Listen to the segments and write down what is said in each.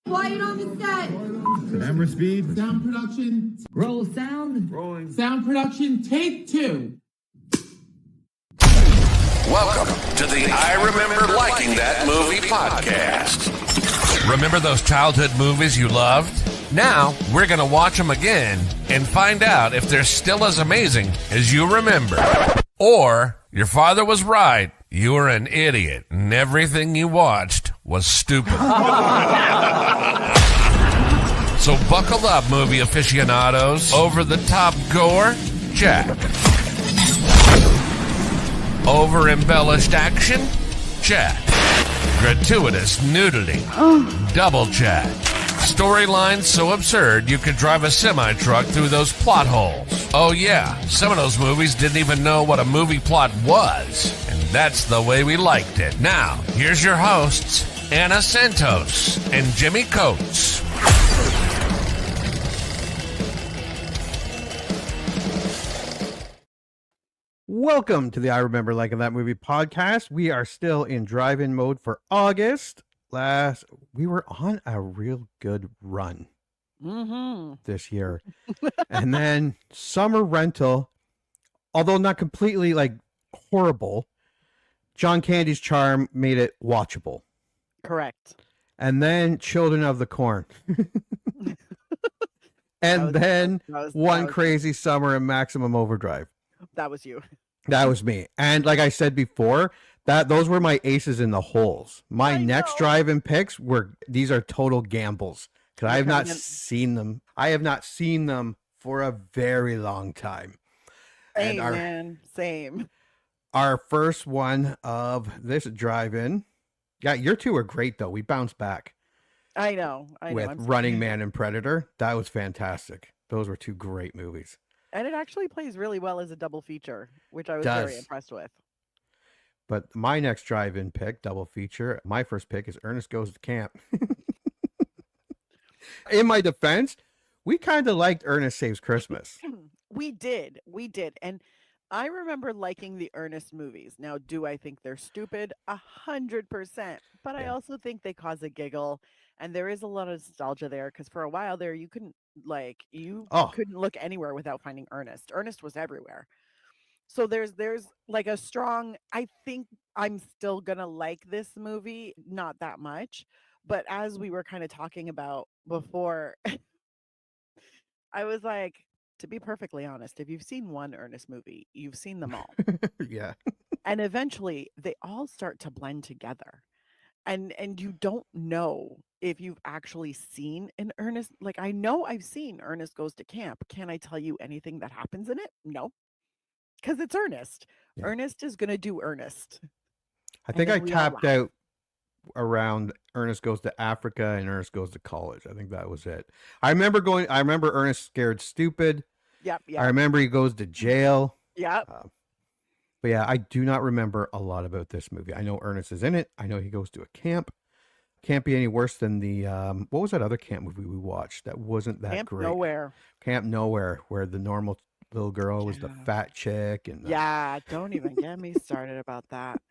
Quiet on the set. Camera speed. Sound production. Roll sound. Rolling. Sound production. Take 2. Welcome to the I Remember Liking That Movie podcast. Remember those childhood movies you loved? Now, we're going to watch them again and find out if they're still as amazing as you remember. Or, your father was right. You were an idiot, and everything you watched was stupid. So buckle up, movie aficionados. Over-the-top gore? Check. Over-embellished action? Check. Gratuitous nudity? Double check. Storylines so absurd you could drive a semi-truck through those plot holes. Oh yeah, some of those movies didn't even know what a movie plot was. And that's the way we liked it. Now, here's your hosts, Anna Santos and Jimmy Coates. Welcome to the I Remember Liking That Movie podcast. We are still in drive-in mode for August. We were on a real good run this year. And then summer rental, although not completely like horrible, John Candy's Charm made it watchable. Correct. And then Children of the Corn. And then One Crazy Summer in Maximum Overdrive. That was you. That was me. And like I said before, those were my aces in the holes. My next drive-in picks these are total gambles because I have not seen them. I have not seen them for a very long time. Same. Our first one of this drive-in. Yeah, your two are great though. We bounced back. I know. With Running Man and Predator. That was fantastic. Those were two great movies. And it actually plays really well as a double feature, which I was very impressed with. But my next drive-in pick, double feature, my first pick is Ernest Goes to Camp. In my defense, we kind of liked Ernest Saves Christmas. We did. And I remember liking the Ernest movies. Now, do I think they're stupid? 100%. But I also think they cause a giggle. And there is a lot of nostalgia there because for a while there, you couldn't look anywhere without finding Ernest. Ernest was everywhere. So there's like a strong, I think I'm still going to like this movie, not that much. But as we were kind of talking about before, I was like, to be perfectly honest, if you've seen one Ernest movie, you've seen them all. Yeah. And eventually they all start to blend together. And you don't know if you've actually seen an Ernest. Like, I know I've seen Ernest Goes to Camp. Can I tell you anything that happens in it? No. Because it's Ernest. Yeah. Ernest is going to do Ernest. I think I tapped out around Ernest Goes to Africa and Ernest Goes to College. I think that was it. I remember Ernest Scared Stupid. Yep. I remember he goes to jail. Yep. But yeah, I do not remember a lot about this movie. I know Ernest is in it. I know he goes to a camp. Can't be any worse than the what was that other camp movie we watched that wasn't that great? Camp Nowhere, where the normal little girl was the fat chick and don't even get me started about that.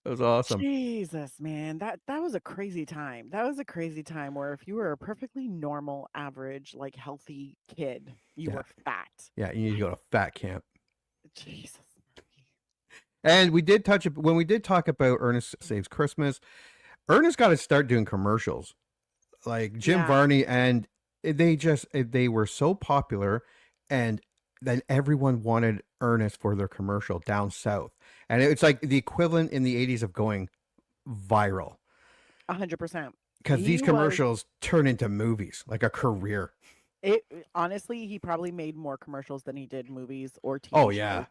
It was awesome. Jesus, man, that was a crazy time. That was a crazy time where if you were a perfectly normal, average, like healthy kid, you were fat. Yeah, you need to go to fat camp. Jesus. And we did talk about Ernest Saves Christmas. Ernest got to start doing commercials, like Jim Varney, and they were so popular, and then everyone wanted Ernest for their commercial down south, and it's like the equivalent in the 80s of going viral. 100%. Because these commercials turn into movies, like a career. Honestly, he probably made more commercials than he did movies or TV Oh shows. yeah.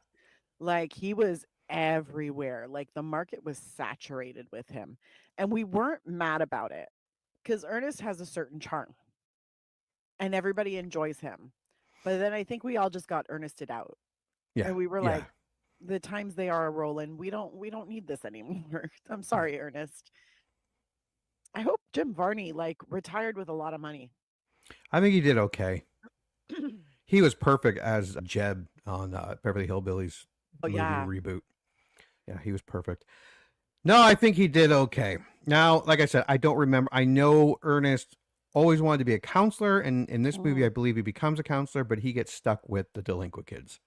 Like he was everywhere. Like the market was saturated with him. And we weren't mad about it because Ernest has a certain charm and everybody enjoys him. But then I think we all just got Ernested out. Yeah. And we were like, the times they are rolling, we don't need this anymore. I'm sorry, Ernest. I hope Jim Varney retired with a lot of money. I think he did okay. He was perfect as Jeb on Beverly Hillbillies movie reboot. Yeah, he was perfect. No, I think he did okay. Now, like I said, I don't remember. I know Ernest always wanted to be a counselor, and in this movie, I believe he becomes a counselor, but he gets stuck with the delinquent kids.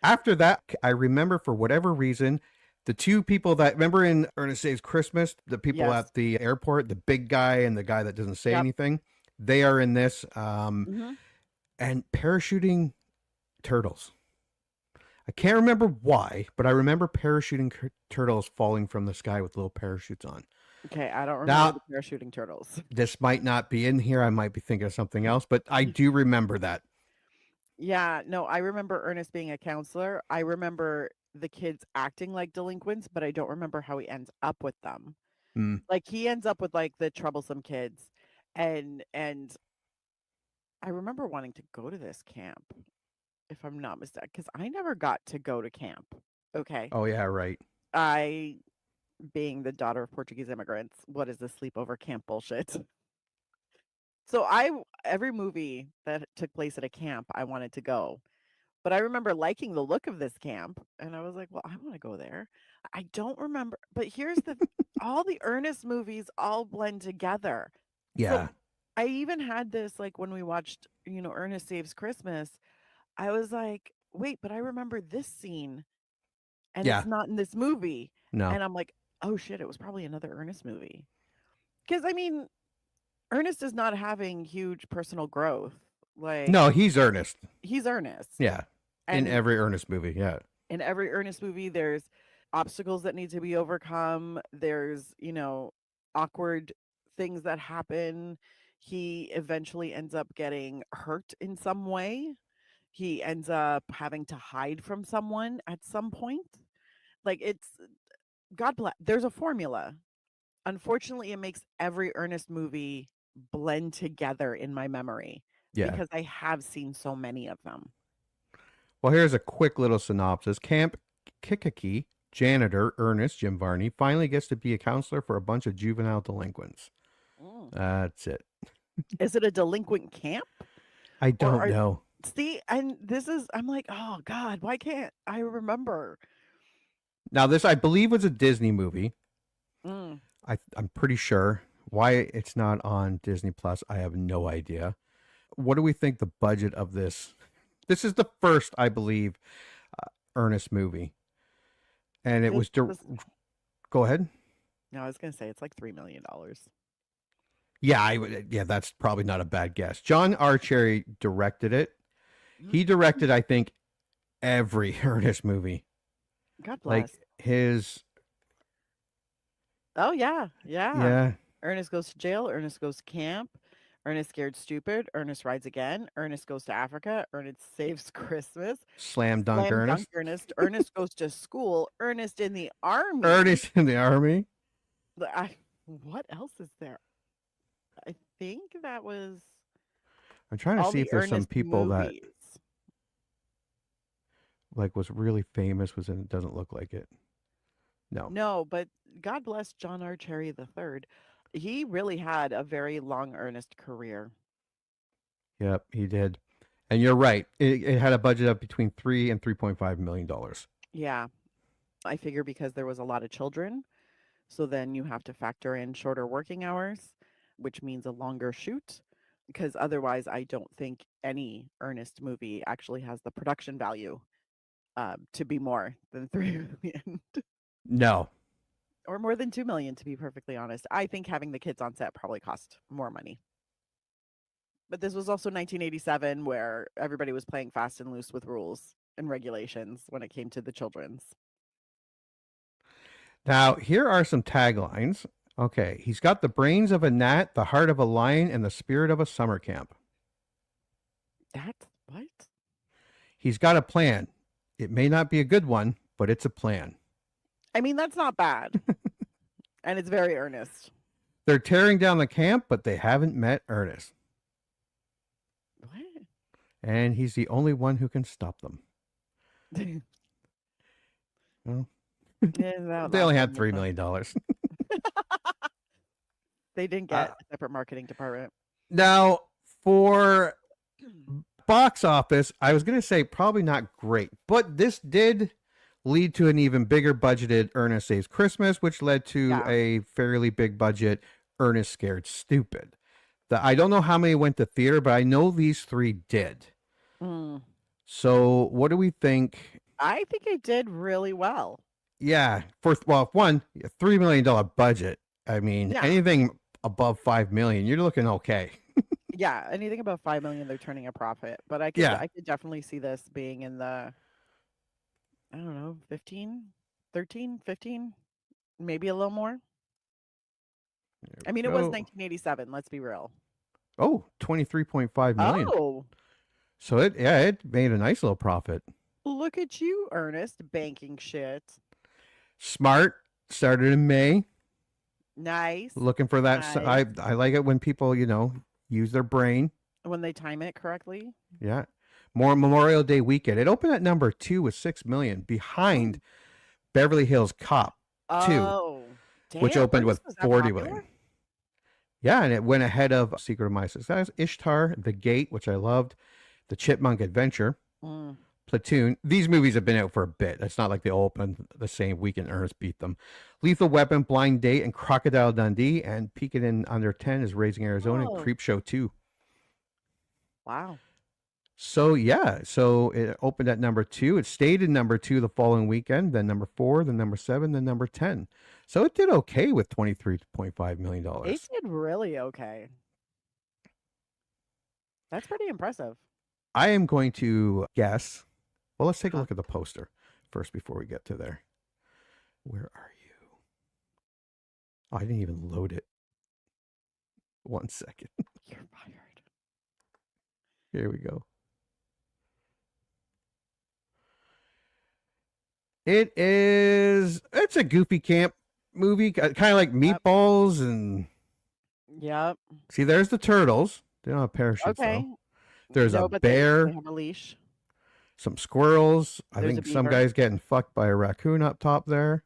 After that, I remember for whatever reason, the two people that remember in Ernest Saves Christmas, the people Yes. at the airport, the big guy and the guy that doesn't say Yep. anything, they are in this. Mhm. And parachuting turtles. I can't remember why, but I remember parachuting turtles falling from the sky with little parachutes on. Okay, I don't Now- remember the parachuting turtles. This might not be in here. I might be thinking of something else, but I do remember that. Yeah, no, I remember Ernest being a counselor. I remember the kids acting like delinquents, but I don't remember how he ends up with them. Mm. Like he ends up with like the troublesome kids, and I remember wanting to go to this camp, if I'm not mistaken, because I never got to go to camp. Okay, Oh, yeah, right. I, being the daughter of Portuguese immigrants, what is this sleepover camp bullshit? So every movie that took place at a camp, I wanted to go. But I remember liking the look of this camp, and I was like, "Well, I want to go there." I don't remember, but here's the all the Ernest movies all blend together. Yeah. So I even had this like when we watched, Ernest Saves Christmas, I was like, "Wait, but I remember this scene and Yeah. it's not in this movie." No. And I'm like, "Oh shit, it was probably another Ernest movie." Cuz I mean, Ernest is not having huge personal growth. Like No, he's Ernest. he's Ernest. Yeah. In And every Ernest movie. Yeah. in every Ernest movie, there's obstacles that need to be overcome. There's, awkward things that happen. He eventually ends up getting hurt in some way. He ends up having to hide from someone at some point. Like it's God bless. There's a formula. Unfortunately, it makes every Ernest movie blend together in my memory Yeah. because I have seen so many of them. Well, here's a quick little synopsis. Camp Kikaki janitor Ernest Jim Varney finally gets to be a counselor for a bunch of juvenile delinquents. That's it. Is it a delinquent camp? I don't are- know. See, and I'm like, oh God, why can't I remember? Now, this I believe was a Disney movie. Mm. I'm pretty sure. Why it's not on Disney Plus, I have no idea. What do we think the budget of this? This is the first, I believe, Ernest movie, and it was. Go ahead. No, I was gonna say it's like $3 million. Yeah, yeah, that's probably not a bad guess. John R. Cherry directed it. He directed, I think, every Ernest movie. God bless. Like his. Oh yeah. Yeah. Ernest Goes to Jail. Ernest Goes to Camp. Ernest Scared Stupid. Ernest Rides Again. Ernest Goes to Africa. Ernest Saves Christmas. Slam Dunk Slam Ernest. Dunk Ernest. Ernest Goes to School. Ernest in the Army. Ernest in the Army. What else is there? I think that was I'm trying to all see the if there's some Ernest people that movies. like was really famous. It doesn't look like it. No. No, but God bless John R. Cherry III. He really had a very long Ernest career. Yep, he did. And you're right. It had a budget of between $3 and $3.5 million. Yeah. I figure because there was a lot of children, so then you have to factor in shorter working hours, which means a longer shoot. Because otherwise, I don't think any Ernest movie actually has the production value to be more than 3 million. No. Or more than 2 million, to be perfectly honest. I think having the kids on set probably cost more money. But this was also 1987, where everybody was playing fast and loose with rules and regulations when it came to the children's. Now, here are some taglines. Okay, he's got the brains of a gnat, the heart of a lion, and the spirit of a summer camp. That's what? He's got a plan. It may not be a good one, but it's a plan. I mean, that's not bad. And it's very earnest. They're tearing down the camp, but they haven't met Ernest. What? And he's the only one who can stop them. Well, they only had $3 million. They didn't get a separate marketing department. Now, for box office, I was going to say probably not great, but this did lead to an even bigger budgeted Ernest Saves Christmas, which led to Yeah. a fairly big budget Ernest Scared Stupid. I don't know how many went to theater, but I know these three did. Mm. So what do we think? I think it did really well. Yeah, one, $3 million budget. I mean, Yeah. anything above 5 million, you're looking okay. Yeah, anything above 5 million, they're turning a profit. But I could definitely see this being in the, I don't know, 15, 13, 15, maybe a little more. I mean, it was 1987, let's be real. Oh, 23.5 million. Oh, So it made a nice little profit. look at you, Ernest, banking shit. Smart, started in May. Nice. Looking for that. Nice. I like it when people, use their brain. When they time it correctly. Yeah. More Memorial Day weekend. It opened at number 2 with 6 million behind Beverly Hills Cop 2, Oh, which damn, opened with Ernest was that 40 popular? million. Yeah, and it went ahead of Secret of My Success, Ishtar, The Gate, which I loved, The Chipmunk Adventure, Mm. Platoon. These movies have been out for a bit. It's not like they all opened the same weekend. Ernest beat them. Lethal Weapon, Blind Date, and Crocodile Dundee. And peaking in under 10 is Raising Arizona and Oh. Creepshow 2. Wow. So, yeah. So it opened at number 2. It stayed in number 2 the following weekend, then number 4, then number 7, then number 10. So it did okay with $23.5 million. It did really okay. That's pretty impressive. I am going to guess. Well, let's take a look at the poster first before we get to there. Where are you? Oh, I didn't even load it. 1 second. You're fired. Here we go. It's a goofy camp movie, kind of like Meatballs and... Yep. See, there's the turtles. They don't have parachutes, Okay. though. There's a but bear, They have a leash. some squirrels. I There's think a some beaver. guy's getting fucked by a raccoon up top there.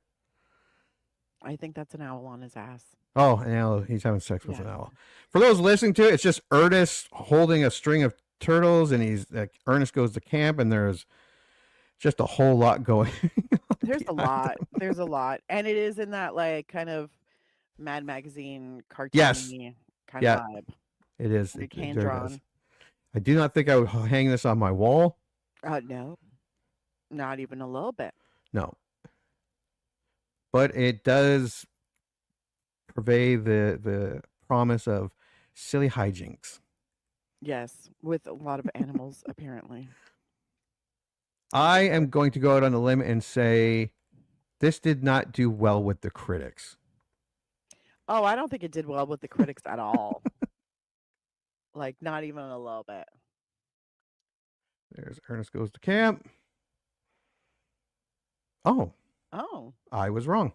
I think that's an owl on his ass. Oh, an owl. He's having sex with Yeah. an owl. For those listening to it, it's just Ernest holding a string of turtles, and Ernest goes to camp, and there's just a whole lot going. There's a lot. There's a lot. And it is in that like kind of Mad Magazine cartoony kind of vibe. It is. Like It hand very drawn. does. I do not think I would hang this on my wall. No. Not even a little bit. No. But it does purvey the promise of silly hijinks. Yes, with a lot of animals apparently. I am going to go out on a limb and say this did not do well with the critics. Oh, I don't think it did well with the critics at all. Like not even a little bit. There's Ernest Goes to Camp. Oh, Oh. I was wrong.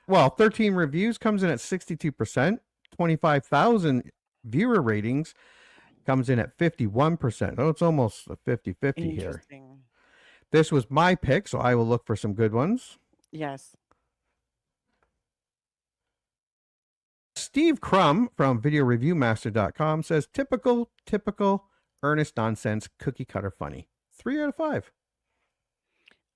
Well, 13 reviews comes in at 62%. 25,000 viewer ratings comes in at 51%. Oh, it's almost a 50-50 here. Interesting. This was my pick, so I will look for some good ones. Yes. Steve Crum from VideoReviewMaster.com says, typical Ernest nonsense, cookie cutter funny. 3 out of 5.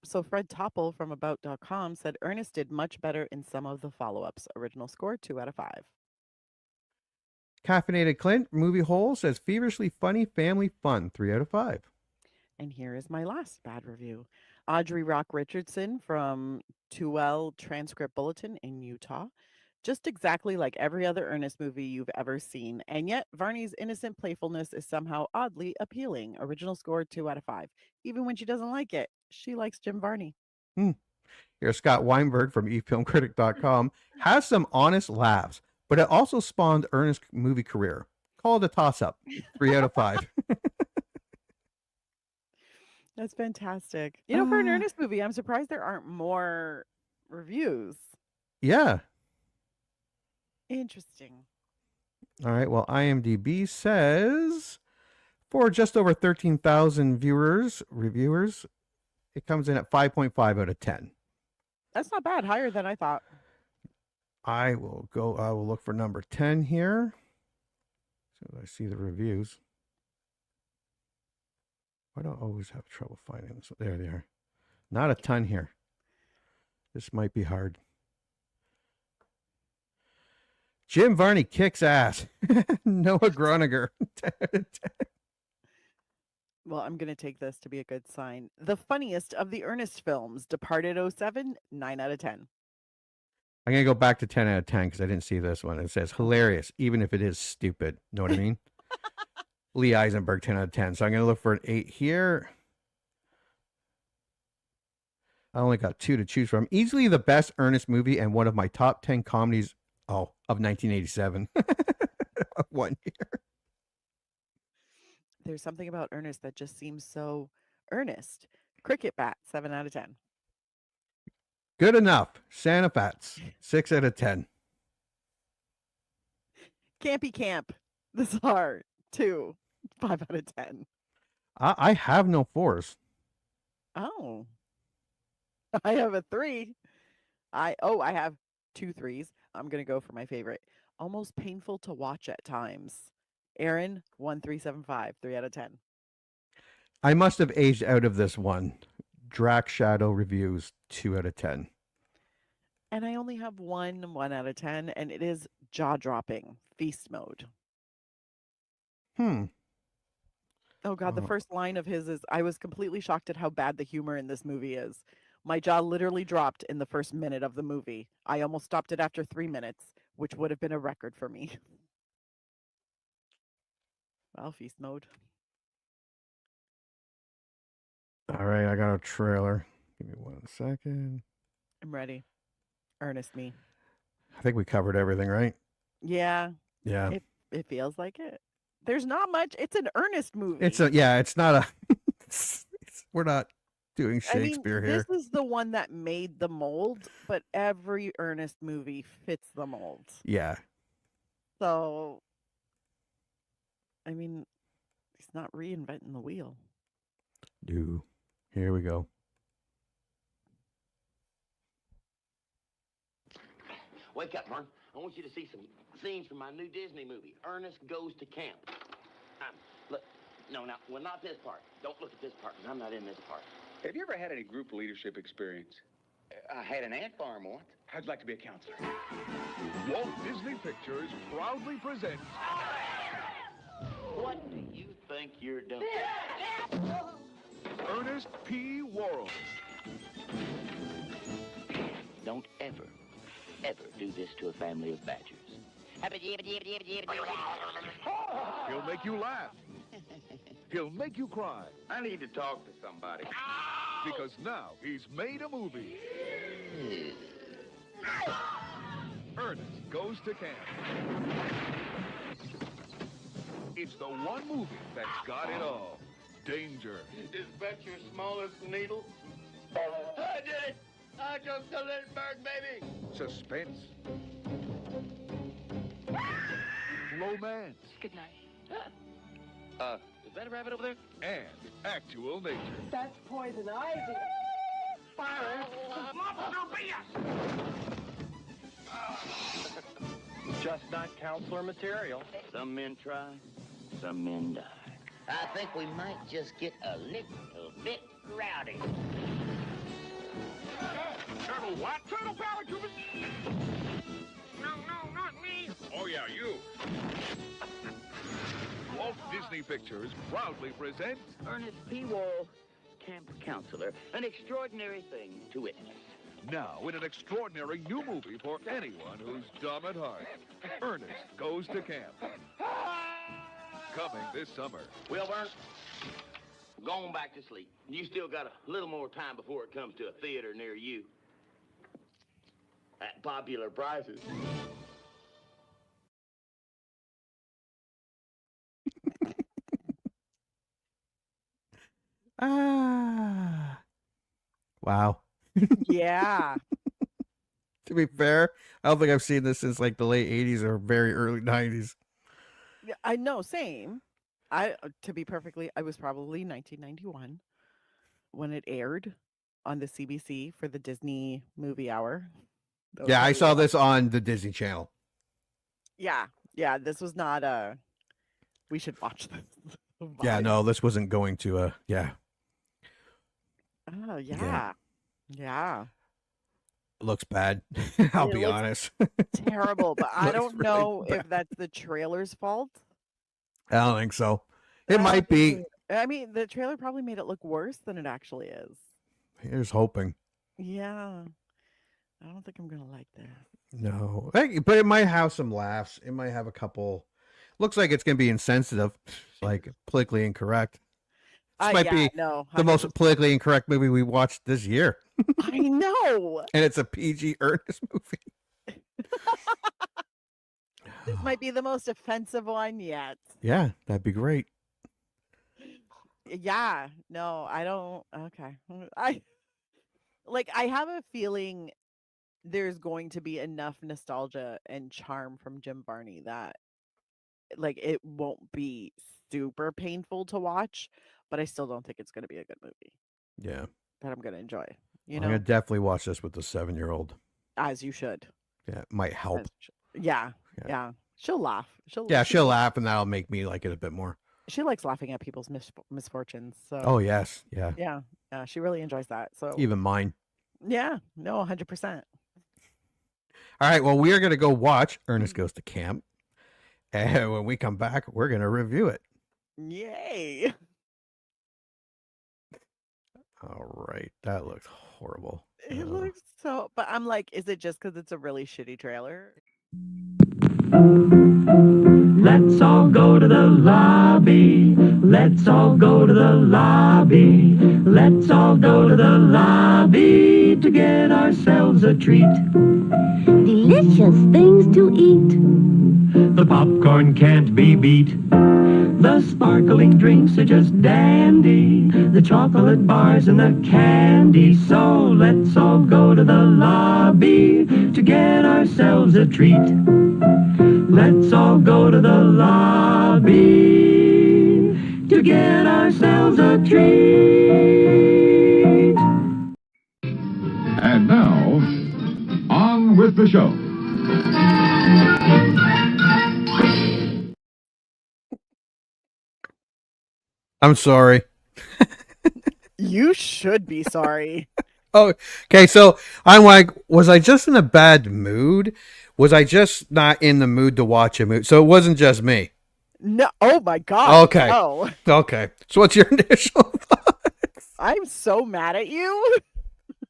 So Fred Topple from About.com said Ernest did much better in some of the follow-ups. Original score 2 out of 5. Caffeinated Clint, Movie Hole, says feverishly funny family fun. 3 out of 5. And here is my last bad review. Audrey Rock Richardson from 2L Transcript Bulletin in Utah. Just exactly like every other Ernest movie you've ever seen. And yet, Varney's innocent playfulness is somehow oddly appealing. Original score 2 out of 5. Even when she doesn't like it, she likes Jim Varney. Here's Scott Weinberg from eFilmCritic.com. Has some honest laughs, but it also spawned Ernest's movie career. Call it a toss-up. 3 out of 5. That's fantastic. You know, for an Ernest movie, I'm surprised there aren't more reviews. Yeah. Interesting. All right. Well, IMDb says for just over 13,000 reviewers, it comes in at 5.5 out of 10. That's not bad. Higher than I thought. I will look for number 10 here. So I see the reviews. I don't always have trouble finding this. There they are. Not a ton here. This might be hard. Jim Varney kicks ass. Noah Groniger. Well, I'm going to take this to be a good sign. The funniest of the Ernest films, Departed '07, 9 out of 10. I'm going to go back to 10 out of 10 because I didn't see this one. It says hilarious, even if it is stupid. Know what I mean? Lee Eisenberg, 10 out of 10. So I'm going to look for an 8 here. I only got 2 to choose from. Easily the best Ernest movie and one of my top 10 comedies of 1987. One year. There's something about Ernest that just seems so earnest. Cricket Bat, 7 out of 10. Good enough. Santa Fats, 6 out of 10. Campy Camp, The Czar, 2, 5 out of 10. I have no 4s. Oh. I have a 3. I have 2 3s. I'm going to go for my favorite. Almost painful to watch at times. Aaron, 1375, 3 out of 10. I must have aged out of this one. Drac Shadow Reviews, 2 out of 10. And I only have 1 out of 10, and it is jaw-dropping, Feast Mode. Oh, God, the first line of his is, I was completely shocked at how bad the humor in this movie is. My jaw literally dropped in the first minute of the movie. I almost stopped it after 3 minutes, which would have been a record for me. Well, Feast Mode. All right, I got a trailer. Give me 1 second. I'm ready. Ernest me. I think we covered everything, right? Yeah. Yeah. It feels like it. There's not much. It's an Ernest movie. It's not a we're not doing Shakespeare here. This is the one that made the mold, but every Ernest movie fits the mold. Yeah. So, I mean, he's not reinventing the wheel. Do. Here we go. Wake up, Vern. I want you to see some scenes from my new Disney movie, Ernest Goes to Camp. Look, no, well, not this part. Don't look at this part, because I'm not in this part. Have you ever had any group leadership experience? I had an ant farm once. I'd like to be a counselor. Walt Disney Pictures proudly presents What do you think you're doing? Ernest P. Worrell. Don't ever do this to a family of badgers. He'll make you laugh. He'll make you cry. I need to talk to somebody. Because now he's made a movie. Ernest Goes to Camp. It's the one movie that's got it all. Danger, Is that your smallest needle? I did it! I took the Lindbergh, baby! suspense, romance, Good night. Is that a rabbit over there? and actual nature. That's poison ivy. Fire! Just not counselor material. Some men try, some men die. I think we might just get a little bit rowdy. Turtle what? Turtle paratroopers? No, not me. Oh, yeah, you. Walt Disney Pictures proudly presents Ernest P. Worrell, camp counselor. An extraordinary thing to witness. now in an extraordinary new movie for anyone who's dumb at heart. Ernest Goes to Camp. Coming this summer. Well, Vern, go on back to sleep. You still got a little more time before it comes to a theater near you. At popular prices. Wow. Yeah. To be fair, I don't think I've seen this since like the late 80s or very early 90s. Yeah, I know, same. To be perfectly, I was probably 1991 when it aired on the CBC for the Disney Movie Hour. Yeah, I saw this on the Disney Channel. Yeah, this was not we should watch this. Yeah, vibe. no, this wasn't going to yeah. Oh, yeah. Yeah. Looks bad. I'll It be looks honest. terrible, but I Looks don't really know bad. if that's the trailer's fault. I don't think so. It I don't might think be. so either. I mean, the trailer probably made it look worse than it actually is. Here's hoping. Yeah. I don't think I'm gonna like this. No, but it might have some laughs. It might have a couple. Looks like it's going to be insensitive, like politically incorrect. This might Yeah, be no, the most 100%. politically incorrect movie we watched this year, I know. and it's a PG Ernest movie. This might be the most offensive one yet. Yeah, that'd be great. Yeah. No, I don't. Okay. I have a feeling there's going to be enough nostalgia and charm from Jim Varney that it won't be super painful to watch, but I still don't think it's going to be a good movie Yeah, that I'm going to enjoy, I'm gonna definitely watch this with the 7-year-old. as you should. Yeah, it might help. Yeah. Yeah. Yeah. She'll laugh. She'll laugh, and that'll make me like it a bit more. She likes laughing at people's misfortunes. So Oh yes, yeah, yeah, she really enjoys that. So even mine. yeah, no, 100%. All right, well, we are gonna go watch Ernest Goes to Camp, and when we come back, we're gonna review it. Yay! All right, that looks horrible. It looks so, but I'm like, is it just because it's a really shitty trailer? Let's all go to the lobby. Let's all go to the lobby. Let's all go to the lobby to get ourselves a treat. Delicious things to eat. The popcorn can't be beat. The sparkling drinks are just dandy. The chocolate bars and the candy. So let's all go to the lobby to get ourselves a treat. Let's all go to the lobby to get ourselves a treat. And now, on with the show. I'm sorry. You should be sorry. Oh, okay. So I'm like, was I just in a bad mood? Was I just not in the mood to watch a movie? So it wasn't just me. No. Oh my God. Okay. No. Okay. So what's your initial thoughts? I'm so mad at you.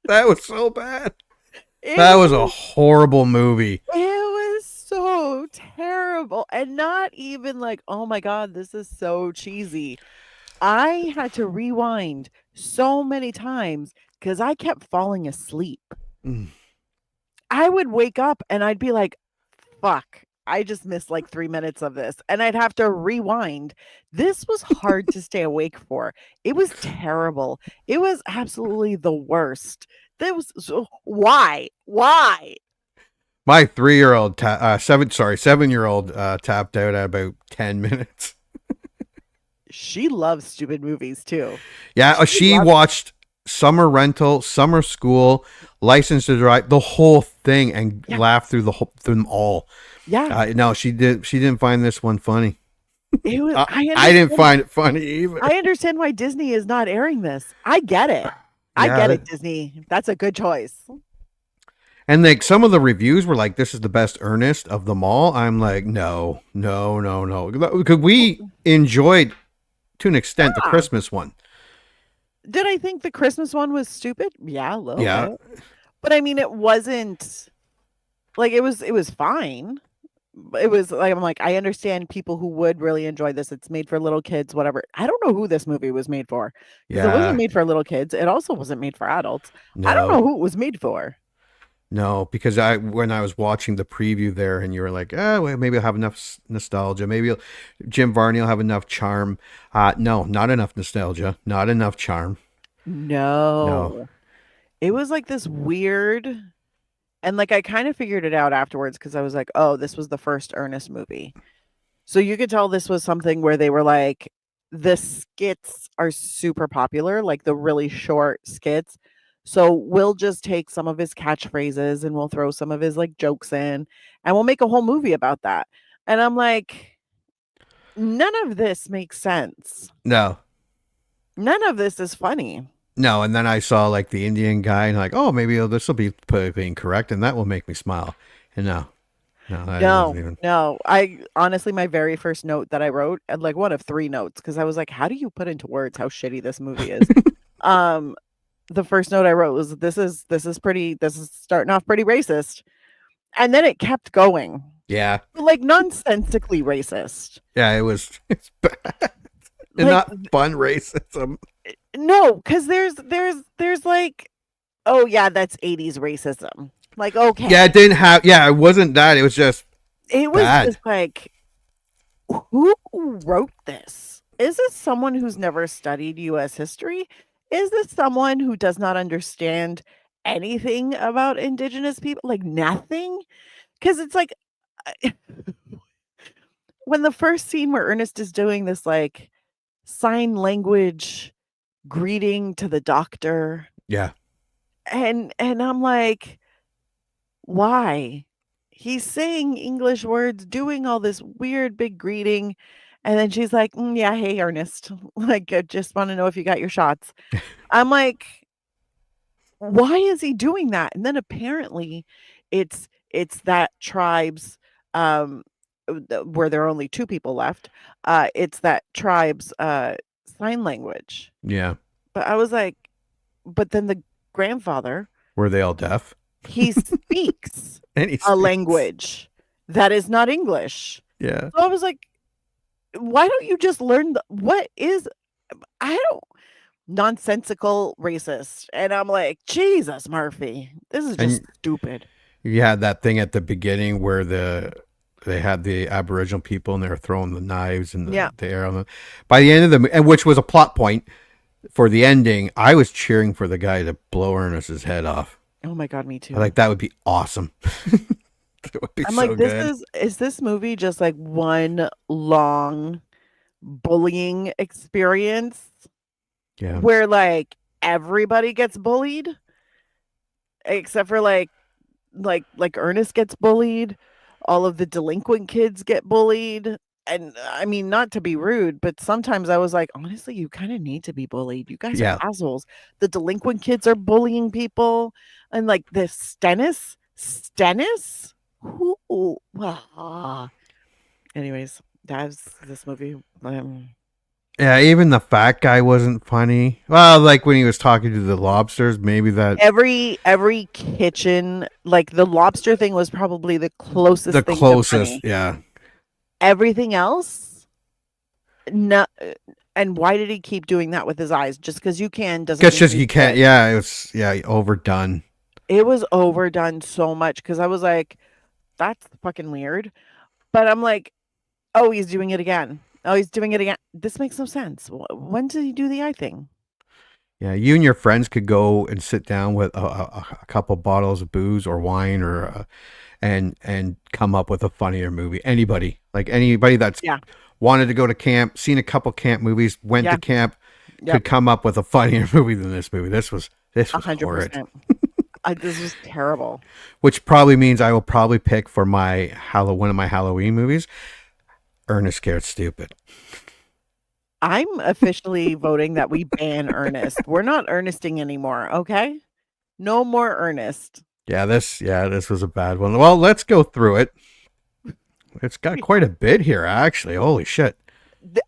That was so bad. That was a horrible movie. It was so terrible. And not even like, oh my God, this is so cheesy. I had to rewind so many times because I kept falling asleep. I would wake up and I'd be like, fuck, I just missed like 3 minutes of this. And I'd have to rewind. This was hard to stay awake for. It was terrible. It was absolutely the worst. Why? My 3-year-old, 7-year-old tapped out at about 10 minutes. She loves stupid movies too. Yeah, she watched Summer Rental, Summer School, License to Drive, the whole thing, and laughed through through them all. Yeah. No, she didn't find this one funny. It was, I didn't find it funny either. I understand why Disney is not airing this. I get it. I get it, Disney. That's a good choice. And like some of the reviews were like, "This is the best Ernest of them all." I'm like, no, because we enjoyed to an extent the Christmas one. Did I think the Christmas one was stupid? Yeah, a little bit. But I mean, it wasn't like it was fine. It was like, I'm like, I understand people who would really enjoy this. It's made for little kids, whatever. I don't know who this movie was made for. Because it wasn't made for little kids. It also wasn't made for adults. No. I don't know who it was made for. No, because when I was watching the preview there, and you were like, "Oh, well, maybe I'll have enough nostalgia. Maybe Jim Varney will have enough charm." No, not enough nostalgia. Not enough charm. No. It was like this weird, and like I kind of figured it out afterwards because I was like, oh, this was the first Ernest movie. So you could tell this was something where they were like, the skits are super popular, like the really short skits. So we'll just take some of his catchphrases and we'll throw some of his like jokes in and we'll make a whole movie about that. And I'm like, none of this makes sense. No. None of this is funny. No, and then I saw like the Indian guy, and like, oh, maybe this will be politically incorrect, and that will make me smile. And no, that doesn't even. No. I honestly, my very first note that I wrote, and like one of 3 notes, because I was like, how do you put into words how shitty this movie is? The first note I wrote was, this is starting off pretty racist, and then it kept going. Yeah, like nonsensically racist. Yeah, it's bad. And Like, not fun racism. No, because there's like, oh yeah, that's 80s racism. Like, okay. Yeah, it wasn't that. It was just It was bad. just like, who wrote this? Is this someone who's never studied U.S. history? Is this someone who does not understand anything about indigenous people? Like nothing? Because it's like, when the first scene where Ernest is doing this like sign language greeting to the doctor. Yeah. And I'm like, why? He's saying English words, doing all this weird big greeting. And then she's like, yeah, hey, Ernest. Like, I just want to know if you got your shots. I'm like, why is he doing that? And then apparently it's that tribe's where there are only 2 people left. It's that tribe's sign language. Yeah. But I was like, but then the grandfather, Were they all deaf? he speaks And he a speaks. language that is not English. Yeah. So I was like, why don't you just learn nonsensical racist? And I'm like, Jesus, Murphy, this is just stupid. You had that thing at the beginning where they had the Aboriginal people and they were throwing the knives and the air on them. By the end of the and which was a plot point for the ending, I was cheering for the guy to blow Ernest's head off. Oh my God, me too. Like that would be awesome. It would be I'm so like, good. is this movie just like one long bullying experience? Yeah. Where like everybody gets bullied except for like Ernest gets bullied, all of the delinquent kids get bullied. And I mean, not to be rude, but sometimes I was like, honestly, you kind of need to be bullied. You guys are assholes. The delinquent kids are bullying people. And like the Stennis? Who? Anyways, that's this movie. Yeah, even the fat guy wasn't funny. Well, like when he was talking to the lobsters, maybe that every kitchen, like the lobster thing was probably the closest thing to funny. Yeah. Everything else, no. And why did he keep doing that with his eyes? Just because you can doesn't. Guess just you can't. Yeah, it was overdone. It was overdone so much because I was like, that's fucking weird. But I'm like, oh, he's doing it again. Oh, he's doing it again. This makes no sense. When did he do the eye thing? Yeah, you and your friends could go and sit down with a couple bottles of booze or wine or and come up with a funnier movie. Anybody that's wanted to go to camp, seen a couple camp movies, went to camp, could come up with a funnier movie than this movie. This was 100%. Horrid. This was terrible. Which probably means I will probably pick for my one of my Halloween movies, Ernest Scared Stupid. I'm officially voting that we ban Ernest. We're not Ernesting anymore, okay? No more Ernest. Yeah, this was a bad one. Well, let's go through it. It's got quite a bit here, actually. Holy shit.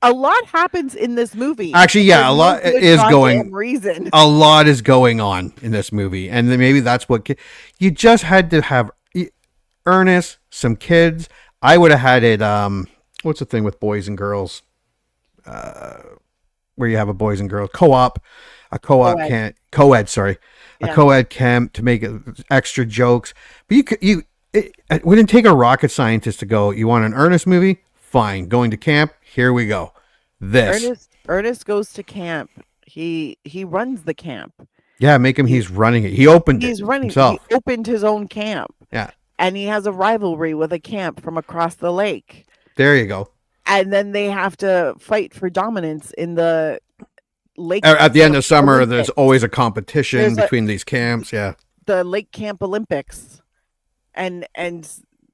A lot happens in this movie. Actually, yeah, a lot is going. Reason. A lot is going on in this movie, and then maybe that's what you just had to have. Ernest, some kids. I would have had it. What's the thing with boys and girls? Where you have a boys and girls co-op, a co-op camp, co-ed. Sorry, a co-ed camp to make extra jokes. But it wouldn't take a rocket scientist to go. You want an Ernest movie? Fine. Going to camp. Here we go. Ernest goes to camp. He runs the camp. Yeah, make him. He's running it. He opened it. He's running himself. He opened his own camp. Yeah, and he has a rivalry with a camp from across the lake. There you go. And then they have to fight for dominance in the lake. At the end of summer, Olympics. There's always a competition between these camps. Yeah, the Lake Camp Olympics, and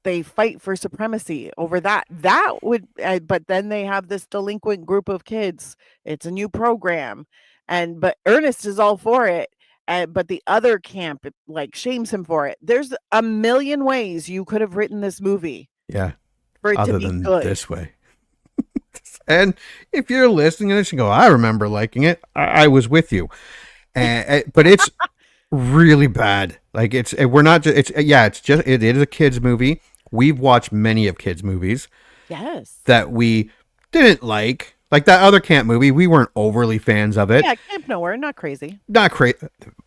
they fight for supremacy over that. That would, but then they have this delinquent group of kids. It's a new program, but Ernest is all for it. But the other camp like shames him for it. There's a million ways you could have written this movie. Yeah. For it Other to be than good. this way. And if you're listening to this and go, I remember liking it, I was with you. But it's really bad. Like it is a kids movie. We've watched many of kids movies. Yes. That we didn't like. Like that other camp movie, we weren't overly fans of it. Yeah, Camp Nowhere, not crazy. Not crazy.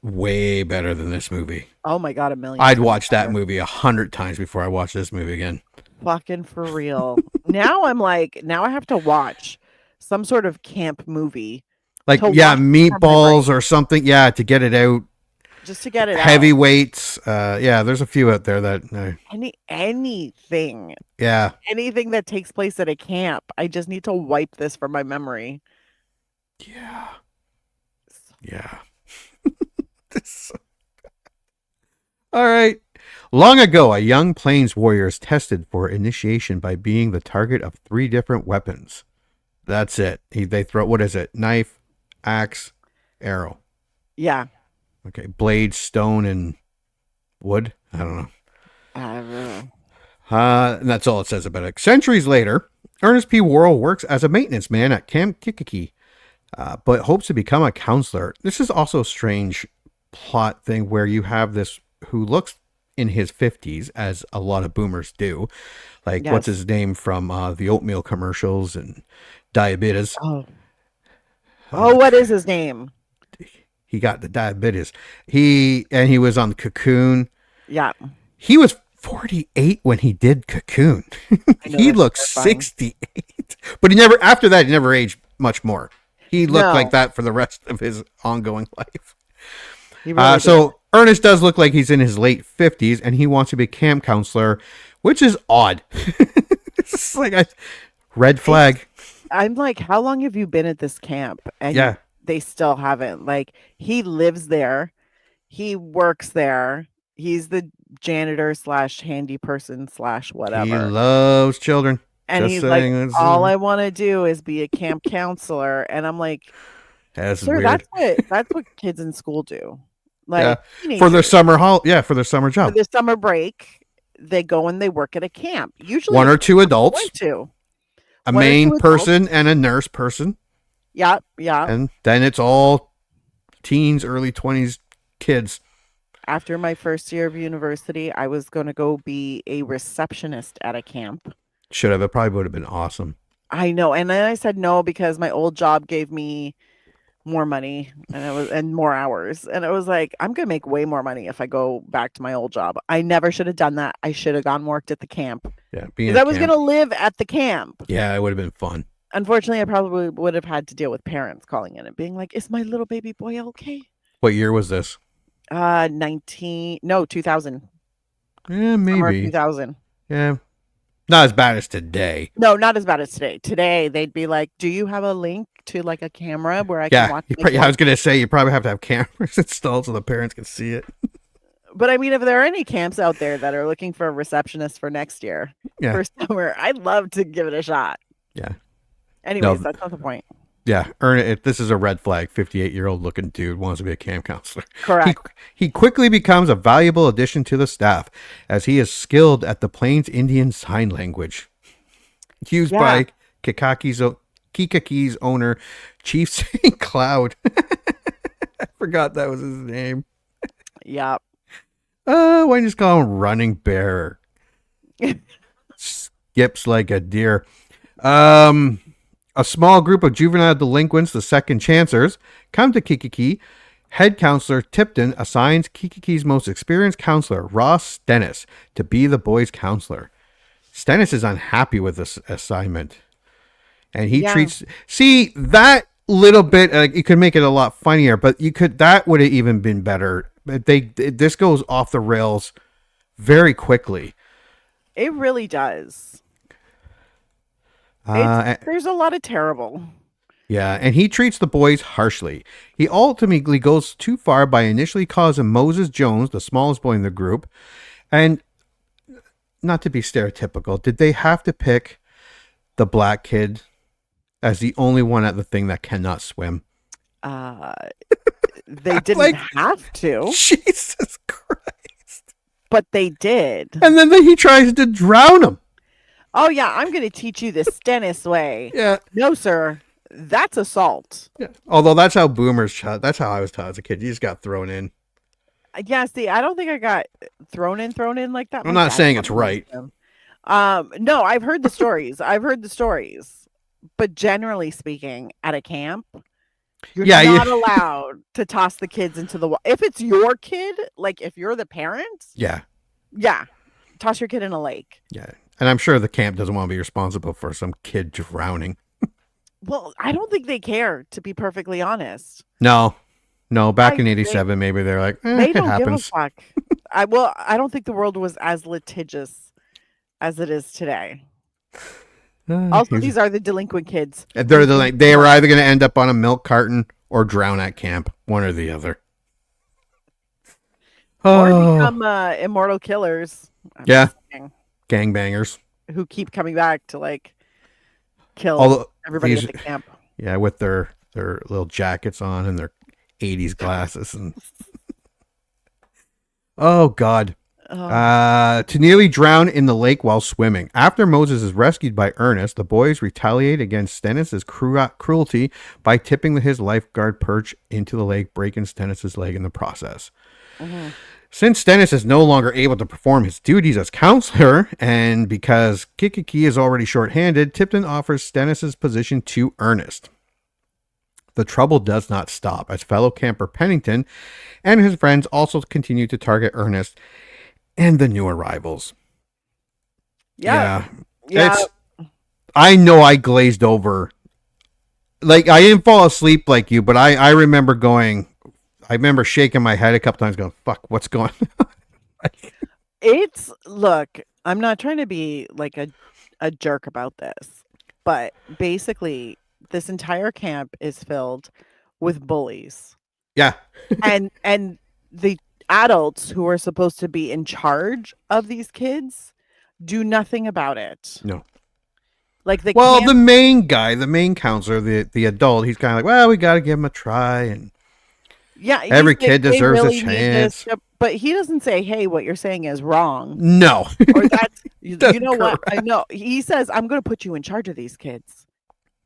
Way better than this movie. Oh my God, a million. I'd watch that movie 100 times before I watch this movie again. Fucking for real. Now I'm like, now I have to watch some sort of camp movie. Like, Meatballs or something. Yeah, to get it out. Just to get it Heavyweights. There's a few out there that... anything. Yeah. Anything that takes place at a camp. I just need to wipe this from my memory. Yeah. Yeah. All right. Long ago, a young Plains warrior is tested for initiation by being the target of 3 different weapons. That's it. They throw, what is it? Knife, axe, arrow. Yeah. Okay. Blade, stone, and wood. I don't know. And that's all it says about it. Centuries later, Ernest P. Worrell works as a maintenance man at Camp Kikiki, but hopes to become a counselor. This is also a strange plot thing where you have this who looks in his 50s, as a lot of boomers do. Like, what's his name from the oatmeal commercials and diabetes? What is his name? He got the diabetes. He was on Cocoon. Yeah. He was 48 when he did Cocoon. He looks 68. But after that, he never aged much more. He looked like that for the rest of his ongoing life. So Ernest does look like he's in his late 50s, and he wants to be a camp counselor, which is odd. It's like a red flag. I'm like, how long have you been at this camp? And they still haven't. Like, he lives there. He works there. He's the janitor / handy person / whatever. He loves children. And he's like, all I want to do is be a camp counselor. And I'm like, that's sir, weird. That's what kids in school do. Like, for their summer for their summer job. For their summer break, they go and they work at a camp. Usually 1 or 2 adults. A One or main two person adults. and a nurse person. Yeah. And then it's all teens, early 20s kids. After my first year of university, I was going to go be a receptionist at a camp. Should have. It probably would have been awesome. I know. And then I said no because my old job gave me more money and more hours. And it was like, I'm going to make way more money if I go back to my old job. I never should have done that. I should have gone and worked at the camp. Yeah. Because I was going to live at the camp. Yeah, it would have been fun. Unfortunately, I probably would have had to deal with parents calling in and being like, is my little baby boy okay? What year was this? 2000. Yeah, maybe. Summer 2000. Yeah. Not as bad as today. No, not as bad as today. Today, they'd be like, do you have a link to like a camera where I can watch? I was going to say, you probably have to have cameras installed so the parents can see it. But I mean, if there are any camps out there that are looking for a receptionist for next year, for summer, I'd love to give it a shot. Yeah. Anyways, that's not the point. Yeah, this is a red flag. 58-year-old looking dude wants to be a camp counselor. Correct. He quickly becomes a valuable addition to the staff as he is skilled at the Plains Indian Sign Language, used by Kikaki's owner, Chief St. Cloud. I forgot that was his name. Yep. Why don't you just call him Running Bear? Skips like a deer. A small group of juvenile delinquents, the second chancers, come to Kikiki. Head counselor Tipton assigns Kikiki's most experienced counselor, Ross Stennis, to be the boys' counselor. Stennis is unhappy with this assignment. And he treats... See, that little bit, you could make it a lot funnier, but that would have even been better. This goes off the rails very quickly. It really does. There's a lot of terrible. Yeah, and he treats the boys harshly. He ultimately goes too far by initially causing Moses Jones, the smallest boy in the group, and not to be stereotypical, did they have to pick the black kid as the only one at the thing that cannot swim? They didn't Like, have to, Jesus Christ. but they did. And then he tries to drown him. Oh, yeah, I'm going to teach you the Stennis way. Yeah. No, sir. That's assault. Yeah. Although that's how boomers taught. That's how I was taught as a kid. You just got thrown in. Yeah, see, I don't think I got thrown in like that. I'm My not dad saying taught it's me right. them. No, I've heard the stories. But generally speaking, at a camp, you're not allowed to toss the kids into the water. If it's your kid, like if you're the parents, Yeah. Toss your kid in a lake. Yeah. And I'm sure the camp doesn't want to be responsible for some kid drowning. Well, I don't think they care, to be perfectly honest. No, back in '87, maybe they're like, they don't it happens. give a fuck. I don't think the world was as litigious as it is today. Also, these are the delinquent kids. They were either going to end up on a milk carton or drown at camp, one or the other. Or become immortal killers. Yeah. Gangbangers. Who keep coming back to like kill everybody at the camp. Yeah, with their little jackets on and their 80s glasses. And oh, God. To nearly drown in the lake while swimming. After Moses is rescued by Ernest, the boys retaliate against Stennis's cruelty by tipping his lifeguard perch into the lake, breaking Stennis's leg in the process. Mm-hmm. Since Stennis is no longer able to perform his duties as counselor, and because Kikiki is already short-handed, Tipton offers Stennis's position to Ernest. The trouble does not stop, as fellow camper Pennington and his friends also continue to target Ernest and the new arrivals. Yeah. I know I glazed over. Like, I didn't fall asleep like you, but I remember shaking my head a couple times going, fuck, what's going on? Look, I'm not trying to be like a jerk about this, but basically this entire camp is filled with bullies. Yeah. and the adults who are supposed to be in charge of these kids do nothing about it. No. Like the main guy, the main counselor, the adult, he's kind of like, well, we got to give him a try, and yeah, every kid deserves a chance. But he doesn't say, hey, what you're saying is wrong. No. Or that's you know what? I know. He says, I'm going to put you in charge of these kids.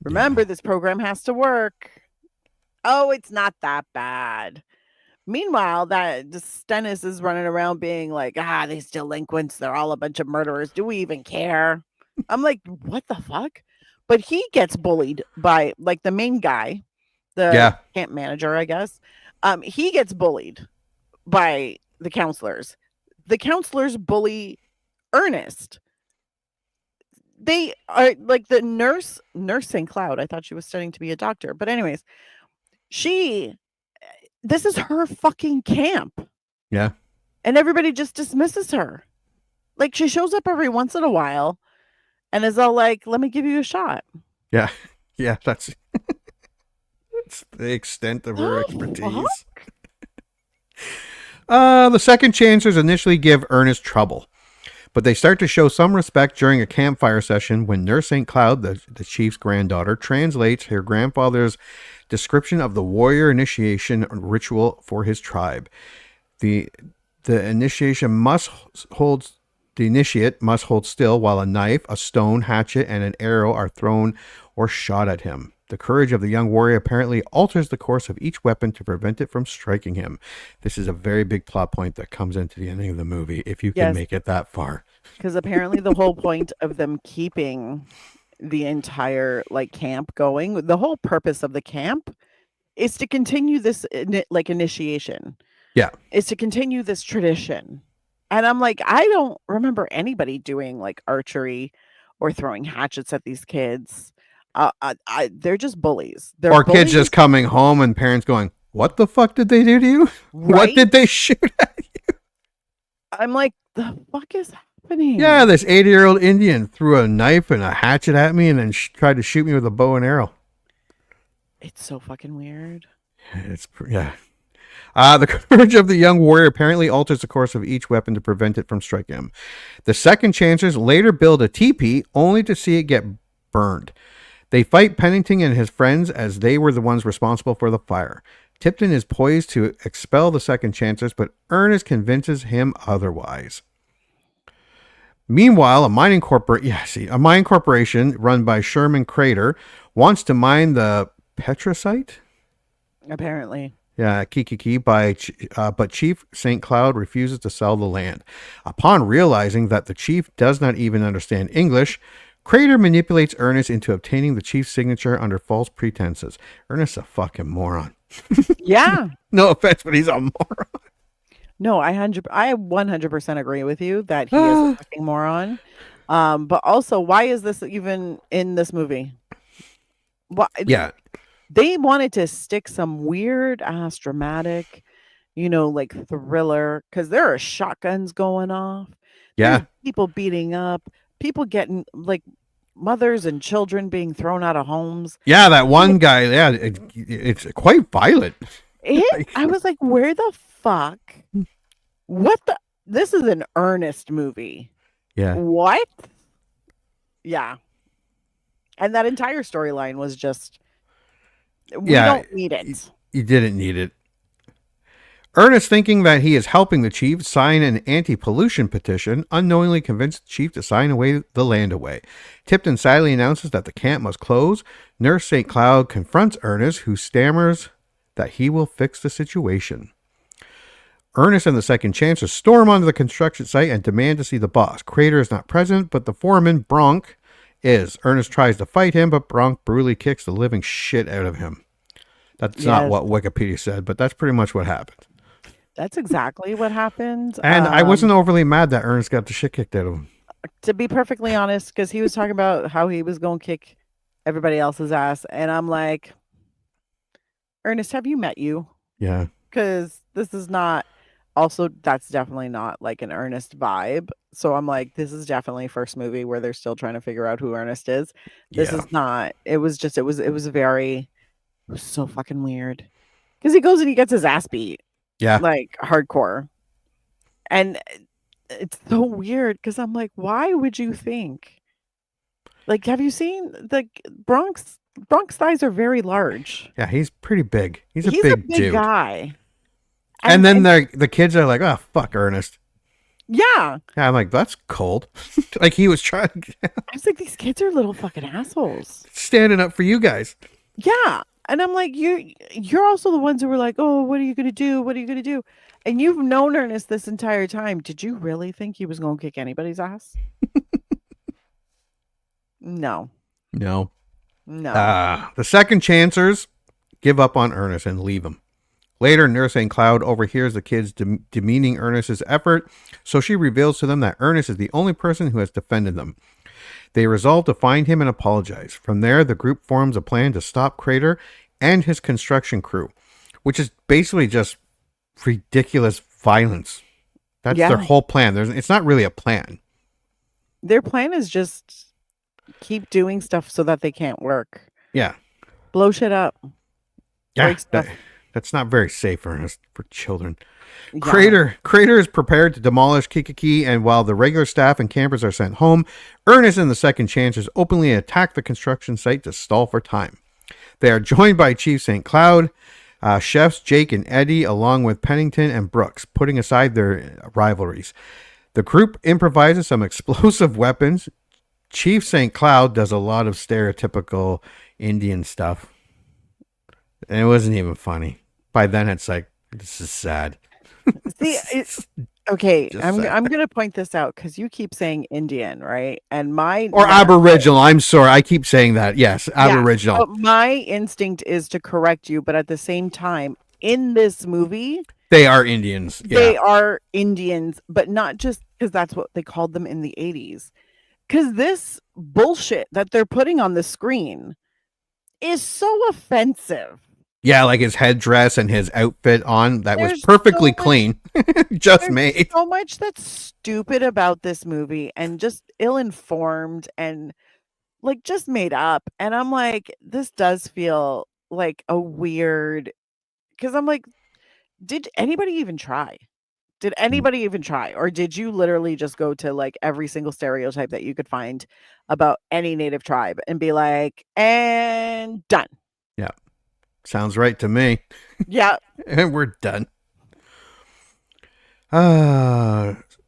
Remember, this program has to work. Oh, it's not that bad. Meanwhile, that Stennis is running around being like, these delinquents, they're all a bunch of murderers. Do we even care? I'm like, what the fuck? But he gets bullied by like the main guy, the camp manager, I guess. He gets bullied by the counselors. The counselors bully Ernest. They are like the nurse St. Cloud. I thought she was studying to be a doctor. But anyways, this is her fucking camp. Yeah. And everybody just dismisses her. Like, she shows up every once in a while and is all like, let me give you a shot. Yeah. Yeah, that's the extent of her expertise. The second chancers initially give Ernest trouble, but they start to show some respect during a campfire session when Nurse St. Cloud, the chief's granddaughter, translates her grandfather's description of the warrior initiation ritual for his tribe. The initiate must hold still while a knife, a stone, hatchet, and an arrow are thrown or shot at him. The courage of the young warrior apparently alters the course of each weapon to prevent it from striking him. This is a very big plot point that comes into the ending of the movie, if you can make it that far. Because apparently the whole point of them keeping the entire like camp going, the whole purpose of the camp is to continue this like initiation. Yeah. Is to continue this tradition. And I'm like, I don't remember anybody doing like archery or throwing hatchets at these kids. They're just bullies. Or kids just coming home and parents going, what the fuck did they do to you? Right? What did they shoot at you? I'm like, the fuck is happening? Yeah, this 80-year-old Indian threw a knife and a hatchet at me and then tried to shoot me with a bow and arrow. It's so fucking weird. The courage of the young warrior apparently alters the course of each weapon to prevent it from striking him. The second chancers later build a teepee only to see it get burned. They fight Pennington and his friends as they were the ones responsible for the fire. Tipton is poised to expel the second chancers, but Ernest convinces him otherwise. Meanwhile, a mining corporation run by Sherman Crater wants to mine the petrosite. Apparently. Yeah, Kikiki, but Chief St. Cloud refuses to sell the land. Upon realizing that the chief does not even understand English, Crater manipulates Ernest into obtaining the chief's signature under false pretenses. Ernest's a fucking moron. Yeah. No offense, but he's a moron. No, I 100% agree with you that he is a fucking moron. But also, why is this even in this movie? Why? Yeah. They wanted to stick some weird ass dramatic, like thriller, because there are shotguns going off. Yeah. There's people beating up, people getting like mothers and children being thrown out of homes. Yeah, that one guy. Yeah, it's quite violent. I was like, where the fuck? What the? This is an Ernest movie. Yeah. What? Yeah. And that entire storyline was just. We don't need it. You didn't need it. Ernest, thinking that he is helping the chief sign an anti-pollution petition, unknowingly convinced the chief to sign the land away. Tipton sadly announces that the camp must close. Nurse St. Cloud confronts Ernest, who stammers that he will fix the situation. Ernest and the second chancer storm onto the construction site and demand to see the boss. Crater is not present, but the foreman, Bronk, is. Ernest tries to fight him, but Bronk brutally kicks the living shit out of him. That's not what Wikipedia said, but that's pretty much what happened. That's exactly what happened. And I wasn't overly mad that Ernest got the shit kicked out of him. To be perfectly honest, because he was talking about how he was going to kick everybody else's ass. And I'm like, Ernest, have you met you? Yeah. Because this is not... Also, that's definitely not like an Ernest vibe. So I'm like, this is definitely first movie where they're still trying to figure out who Ernest is. This is not. It was so fucking weird. Because he goes and he gets his ass beat. Yeah. Like hardcore. And it's so weird because I'm like, why would you think? Like, have you seen the Bronk's thighs are very large. Yeah, he's pretty big. He's a big dude. Guy. And then the kids are like, oh, fuck Ernest. Yeah. Yeah, I'm like, that's cold. Like he was trying. I was like, these kids are little fucking assholes. Standing up for you guys. Yeah. And I'm like, you're also the ones who were like, oh, what are you going to do? What are you going to do? And you've known Ernest this entire time. Did you really think he was going to kick anybody's ass? No. The second chancers give up on Ernest and leave him. Later, Nurse St. Cloud overhears the kids demeaning Ernest's effort, so she reveals to them that Ernest is the only person who has defended them. They resolve to find him and apologize. From there, the group forms a plan to stop Crater and his construction crew, which is basically just ridiculous violence. That's their whole plan. It's not really a plan. Their plan is just keep doing stuff so that they can't work. Yeah. Blow shit up. Yeah. That's not very safe for children. Yeah. Crater is prepared to demolish Kikiki, and while the regular staff and campers are sent home, Ernest and the second chancers openly attack the construction site to stall for time. They are joined by Chief St. Cloud, chefs Jake and Eddie, along with Pennington and Brooks, putting aside their rivalries. The group improvises some explosive weapons. Chief St. Cloud does a lot of stereotypical Indian stuff. And it wasn't even funny. By then, it's like, this is sad. See, okay, I'm going to point this out because you keep saying Indian, right? And Aboriginal. I'm sorry. I keep saying that. Yes, Aboriginal. Yeah, my instinct is to correct you, but at the same time, in this movie... They are Indians. Yeah. They are Indians, but not just because that's what they called them in the 80s. Because this bullshit that they're putting on the screen is so offensive. Yeah, like his headdress and his outfit on that was perfectly clean. Just made. So much that's stupid about this movie and just ill-informed and like just made up. And I'm like, this does feel like a weird, because I'm like, did anybody even try? Did anybody even try? Or did you literally just go to like every single stereotype that you could find about any native tribe and be like, and done? Yeah. Sounds right to me. Yeah. And we're done.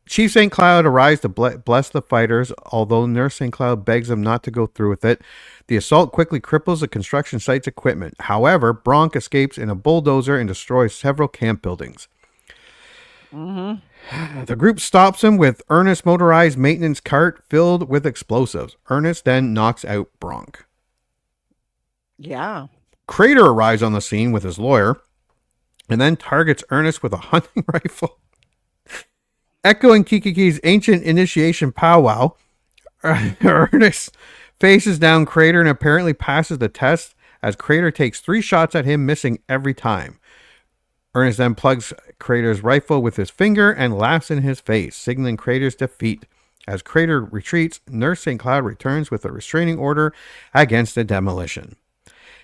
Chief St. Cloud arrives to bless the fighters, although Nurse St. Cloud begs them not to go through with it. The assault quickly cripples the construction site's equipment. However, Bronk escapes in a bulldozer and destroys several camp buildings. The group stops him with Ernest's motorized maintenance cart filled with explosives. Ernest then knocks out Bronk. Yeah. Crater arrives on the scene with his lawyer and then targets Ernest with a hunting rifle. Echoing Kikiki's ancient initiation powwow, Ernest faces down Crater and apparently passes the test as Crater takes 3 shots at him, missing every time. Ernest then plugs Crater's rifle with his finger and laughs in his face, signaling Crater's defeat. As Crater retreats, Nurse St. Cloud returns with a restraining order against the demolition.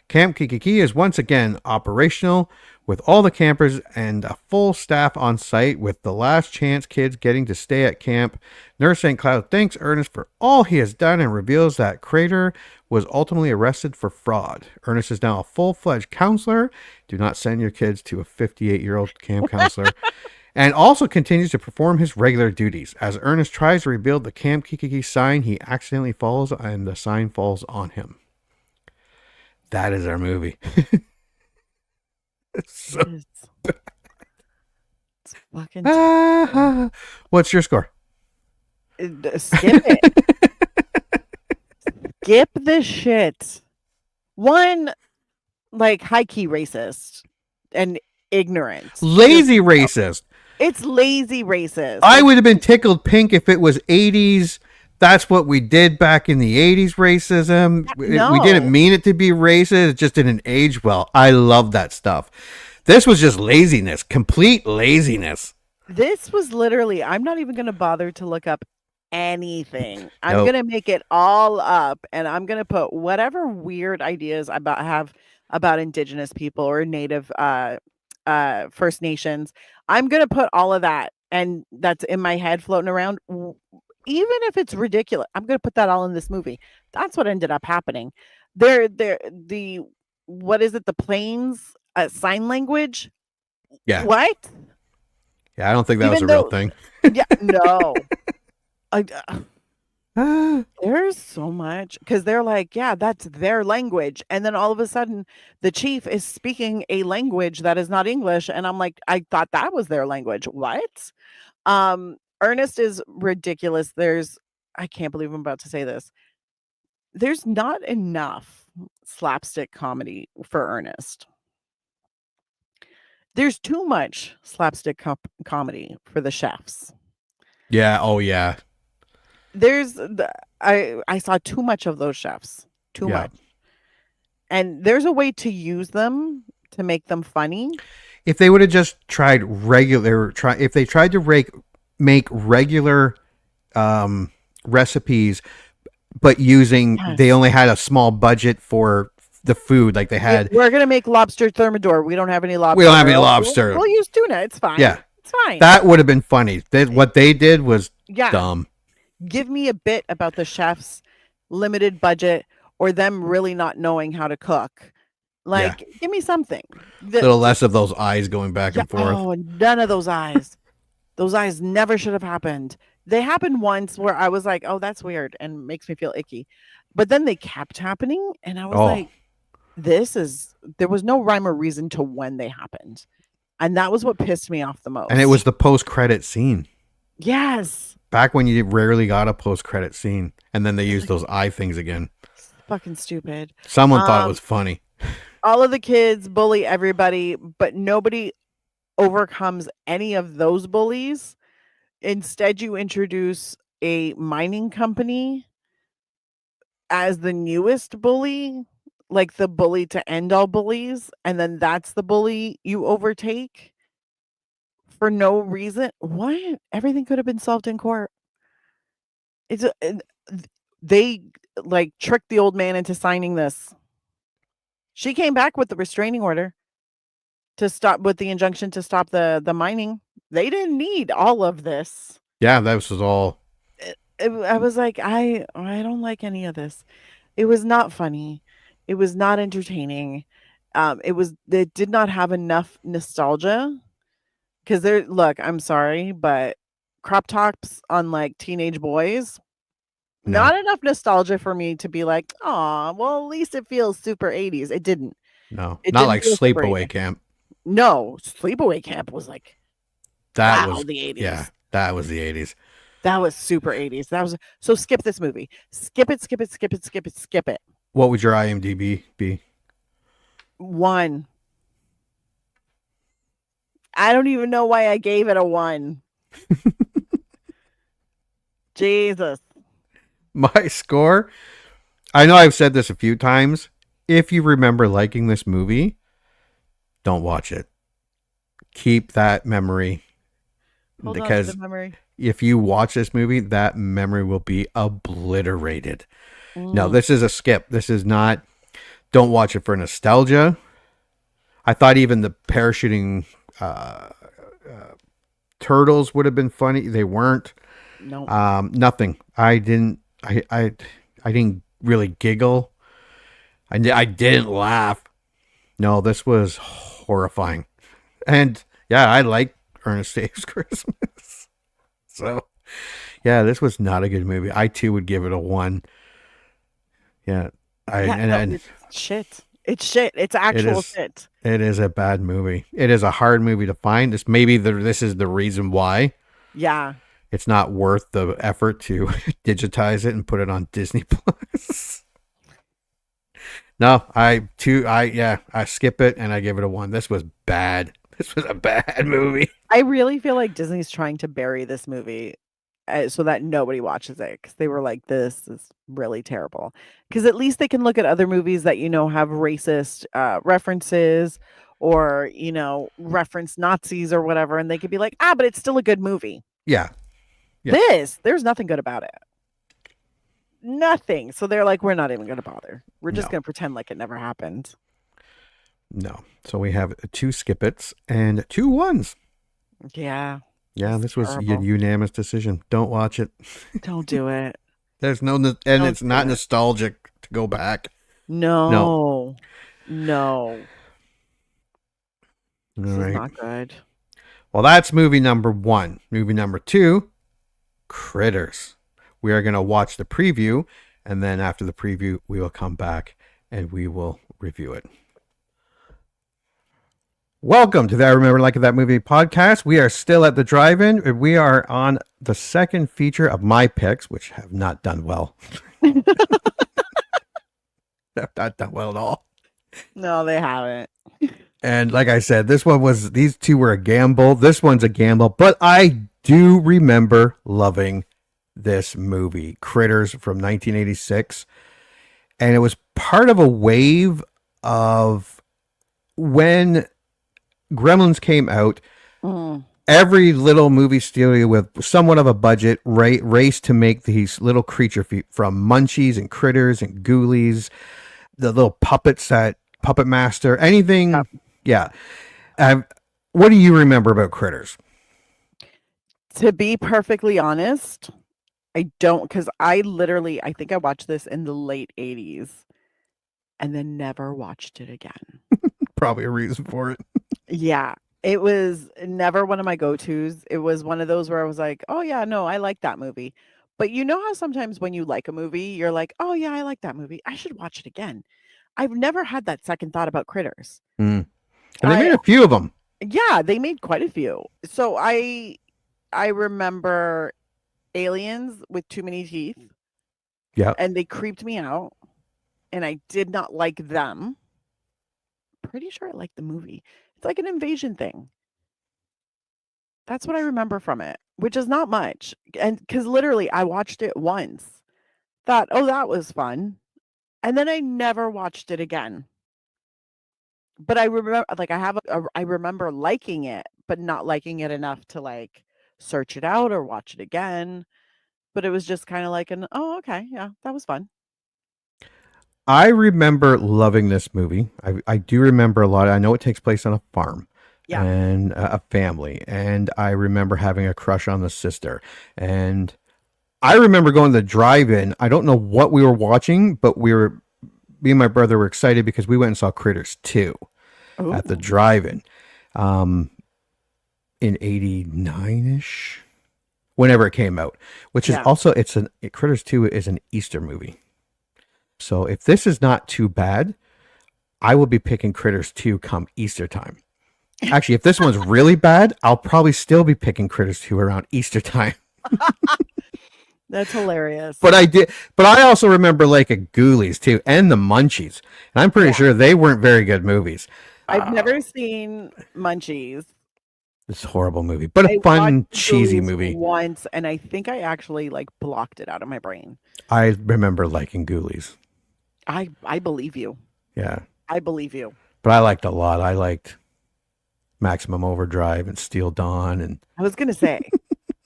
Camp Kikiki is once again operational, with all the campers and a full staff on site, with the last chance kids getting to stay at camp. Nurse St. Cloud thanks Ernest for all he has done and reveals that Crater was ultimately arrested for fraud. Ernest is now a full-fledged counselor. Do not send your kids to a 58-year-old camp counselor. And also continues to perform his regular duties. As Ernest tries to rebuild the Camp Kikiki sign, he accidentally falls and the sign falls on him. That is our movie. It's fucking what's your score? Skip it. Skip the shit. One, like, high-key racist and ignorant. Lazy racist. It's lazy racist. I would have been tickled pink if it was 80s. That's what we did back in the 80s, racism. No. We didn't mean it to be racist. It just didn't age well. I love that stuff. This was just laziness, complete laziness. This was literally, I'm not even going to bother to look up anything. I'm Nope. going to make it all up, and I'm going to put whatever weird ideas I have about indigenous people or native First Nations. I'm going to put all of that, and that's in my head floating around. Even if it's ridiculous, I'm going to put that all in this movie. That's what ended up happening. What is it? The Plains sign language. Yeah. What? Yeah, I don't think that was a real thing. Yeah, no. There's so much, because they're like, yeah, that's their language, and then all of a sudden the chief is speaking a language that is not English, and I'm like, I thought that was their language. What? Ernest is ridiculous. I can't believe I'm about to say this. There's not enough slapstick comedy for Ernest. There's too much slapstick comedy for the chefs. Yeah. Oh, yeah. I saw too much of those chefs. Too much. And there's a way to use them to make them funny. If they would have just tried if they tried to make regular recipes, but they only had a small budget for the food, like they had. We're gonna make lobster thermidor. We don't have any lobster. We don't have any lobster. We'll use tuna. It's fine. Yeah, it's fine. That would have been funny. What they did was dumb. Give me a bit about the chef's limited budget or them really not knowing how to cook. Like, give me something. A little less of those eyes going back and forth. Oh, none of those eyes. Those eyes never should have happened. They happened once where I was like, oh, that's weird and makes me feel icky. But then they kept happening. And I was like, there was no rhyme or reason to when they happened. And that was what pissed me off the most. And it was the post-credit scene. Yes. Back when you rarely got a post-credit scene. And then they used those eye things again. Fucking stupid. Someone thought it was funny. All of the kids bully everybody, but nobody overcomes any of those bullies. Instead, you introduce a mining company as the newest bully, like the bully to end all bullies, and then that's the bully you overtake for no reason. What? Everything could have been solved in court. They like tricked the old man into signing this. She came back with the restraining order to stop, with the injunction to stop the mining. They didn't need all of this. Yeah, that was all. I was like, I don't like any of this. It was not funny. It was not entertaining. It did not have enough nostalgia because look, I'm sorry, but crop tops on like teenage boys, No, not enough nostalgia for me to be like, oh, well, at least it feels super 80s. It didn't. no, It not didn't like feel super Sleepaway 80s. Camp. No, Sleepaway Camp was like, That wow, was the 80s. Yeah, that was the 80s. That was super 80s. That was so skip this movie. Skip it, skip it, skip it, skip it, skip it. What would your IMDb be? 1. I don't even know why I gave it a 1. Jesus. My score? I know I've said this a few times. If you remember liking this movie, don't watch it. Keep that memory. Hold on to Because the memory. if you watch this movie, that memory will be obliterated. No, Mm. this is a skip. This is not. Don't watch it for nostalgia. I thought even the parachuting turtles would have been funny. They weren't. No. Nothing. I didn't really giggle. I didn't laugh. No, this was horrifying. And yeah, I like Ernest Saves Christmas. So yeah, this was not a good movie. I too would give it a 1. Yeah. It's shit. It's shit. It's actual shit. It is a bad movie. It is a hard movie to find. This is the reason why. Yeah. It's not worth the effort to digitize it and put it on Disney Plus. No, I skip it and I give it a 1. This was bad. This was a bad movie. I really feel like Disney's trying to bury this movie so that nobody watches it because they were like, this is really terrible. Because at least they can look at other movies that, have racist references or, reference Nazis or whatever. And they could be like, but it's still a good movie. Yeah. There's nothing good about it. Nothing. So they're like, we're not even going to bother. We're just going to pretend like it never happened. No. So we have 2 skip-its and 2 1s. Yeah. Yeah, this was a unanimous decision. Don't watch it. Don't do it. It's not nostalgic to go back. No. All This right. is not good. Well, that's movie number 1. Movie number 2, Critters. We are going to watch the preview, and then after the preview, we will come back and we will review it. Welcome to the I Remember Liking That Movie podcast. We are still at the drive-in, and we are on the second feature of my picks, which have not done well. Have not done well at all. No, they haven't. And like I said, these 2 were a gamble. This one's a gamble, but I do remember loving this movie, Critters from 1986. And it was part of a wave of when Gremlins came out. Every little movie studio with somewhat of a budget raced to make these little creature feet from Munchies and Critters and Ghoulies, the little puppets that Puppet Master, anything. Yep. Yeah. What do you remember about Critters? To be perfectly honest, I don't, because I think I watched this in the late 80s and then never watched it again. Probably a reason for it. Yeah. It was never one of my go-tos. It was one of those where I was like, oh yeah, no, I like that movie. But you know how sometimes when you like a movie, you're like, oh yeah, I like that movie. I should watch it again. I've never had that second thought about Critters. And they made a few of them. Yeah, they made quite a few. So I remember aliens with too many teeth. Yeah. And they creeped me out. And I did not like them. Pretty sure I liked the movie. It's like an invasion thing. That's what I remember from it, which is not much. And because literally I watched it once. Thought, oh, that was fun. And then I never watched it again. But I remember, like, I remember liking it, but not liking it enough to like search it out or watch it again. But it was just kind of like oh, okay, yeah, that was fun. I remember loving this movie. I do remember a lot. I know it takes place on a farm. Yeah. and a family. And I remember having a crush on the sister. And I remember going to the drive-in. I don't know what we were watching, but me and my brother were excited because we went and saw Critters 2 at the drive-in in 89-ish, whenever it came out, which is also, Critters 2 is an Easter movie. So if this is not too bad, I will be picking Critters 2 come Easter time. Actually, if this one's really bad, I'll probably still be picking Critters 2 around Easter time. That's hilarious. But I also remember like a Ghoulies too, and the Munchies. And I'm pretty sure they weren't very good movies. I've never seen Munchies. It's a horrible movie, but a fun, cheesy movie. Once, and I think I actually like blocked it out of my brain. I remember liking Ghoulies. I believe you. Yeah. I believe you. But I liked a lot. I liked Maximum Overdrive and Steel Dawn, and I was gonna say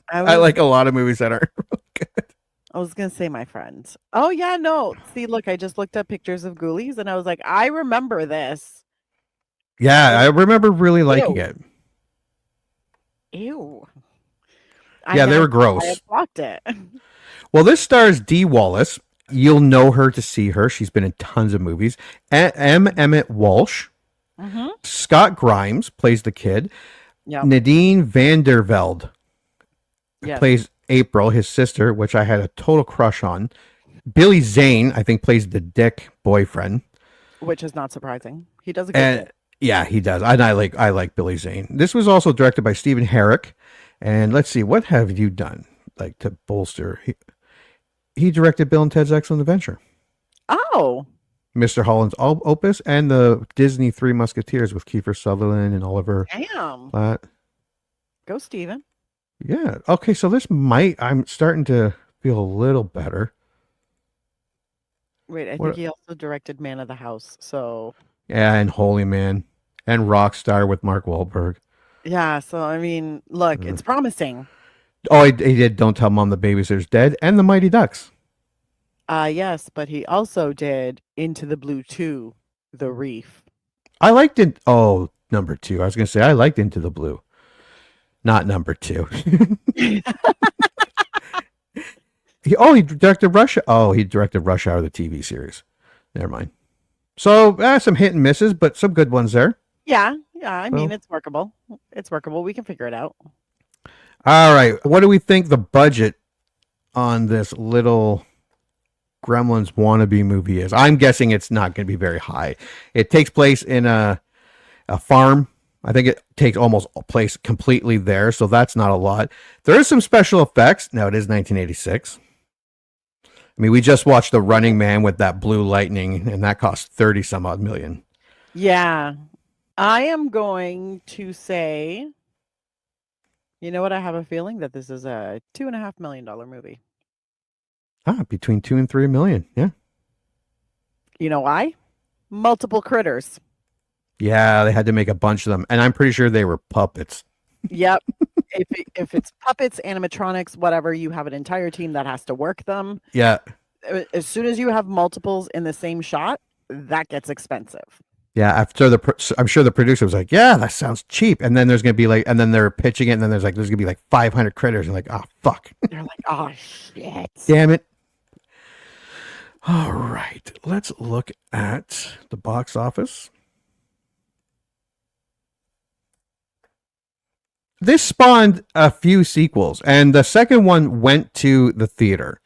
I like a lot of movies that are good. I was gonna say, my friend. Oh yeah, no. See, look, I just looked up pictures of Ghoulies, and I was like, I remember this. Yeah, I remember really liking it. Ew. Yeah, they were gross. I blocked it. Well, this stars Dee Wallace. You'll know her to see her. She's been in tons of movies. M. Emmett Walsh. Mm-hmm. Scott Grimes plays the kid. Yep. Nadine Vandervelde Yes. plays April, his sister, which I had a total crush on. Billy Zane, I think, plays the dick boyfriend. Which is not surprising. He does a good bit. Yeah, he does. And I like Billy Zane. This was also directed by Stephen Herrick. And let's see, what have you done like to bolster? He directed Bill and Ted's Excellent Adventure. Oh. Mr. Holland's Opus and the Disney Three Musketeers with Kiefer Sutherland and Oliver Damn. Platt. Go, Steven. Yeah. Okay, so I'm starting to feel a little better. Wait, I think he also directed Man of the House. So yeah, and Holy Man and Rockstar with Mark Wahlberg. yeah, so I mean, look, it's promising. Oh, he did Don't Tell Mom the Babysitter's Dead and The Mighty Ducks. Yes, but he also did Into the Blue 2, The Reef. I liked it. Oh, number 2. I was going to say I liked Into the Blue. Not number 2. He directed Rush. Oh, he directed Rush Hour, the TV series. Never mind. So some hit and misses, but some good ones there. Yeah, I mean, it's workable. It's workable. We can figure it out. All right. What do we think the budget on this little Gremlins wannabe movie is? I'm guessing it's not going to be very high. It takes place in a farm. I think it takes almost place completely there, so that's not a lot. There is some special effects. Now, it is 1986. I mean, we just watched The Running Man with that blue lightning, and that cost 30 some odd million. Yeah. I am going to say, you know what? I have a feeling that this is a $2.5 million movie. Between 2 and 3 million. Yeah. You know why? Multiple critters. Yeah, they had to make a bunch of them, and I'm pretty sure they were puppets. Yep. If it's puppets, animatronics, whatever, you have an entire team that has to work them. Yeah. As soon as you have multiples in the same shot, that gets expensive. Yeah, I'm sure the producer was like, "Yeah, that sounds cheap," and then there's gonna be and then they're pitching it, and then there's gonna be 500 critters, and oh fuck. They're like, oh shit, damn it. All right, let's look at the box office. This spawned a few sequels, and the second one went to the theater.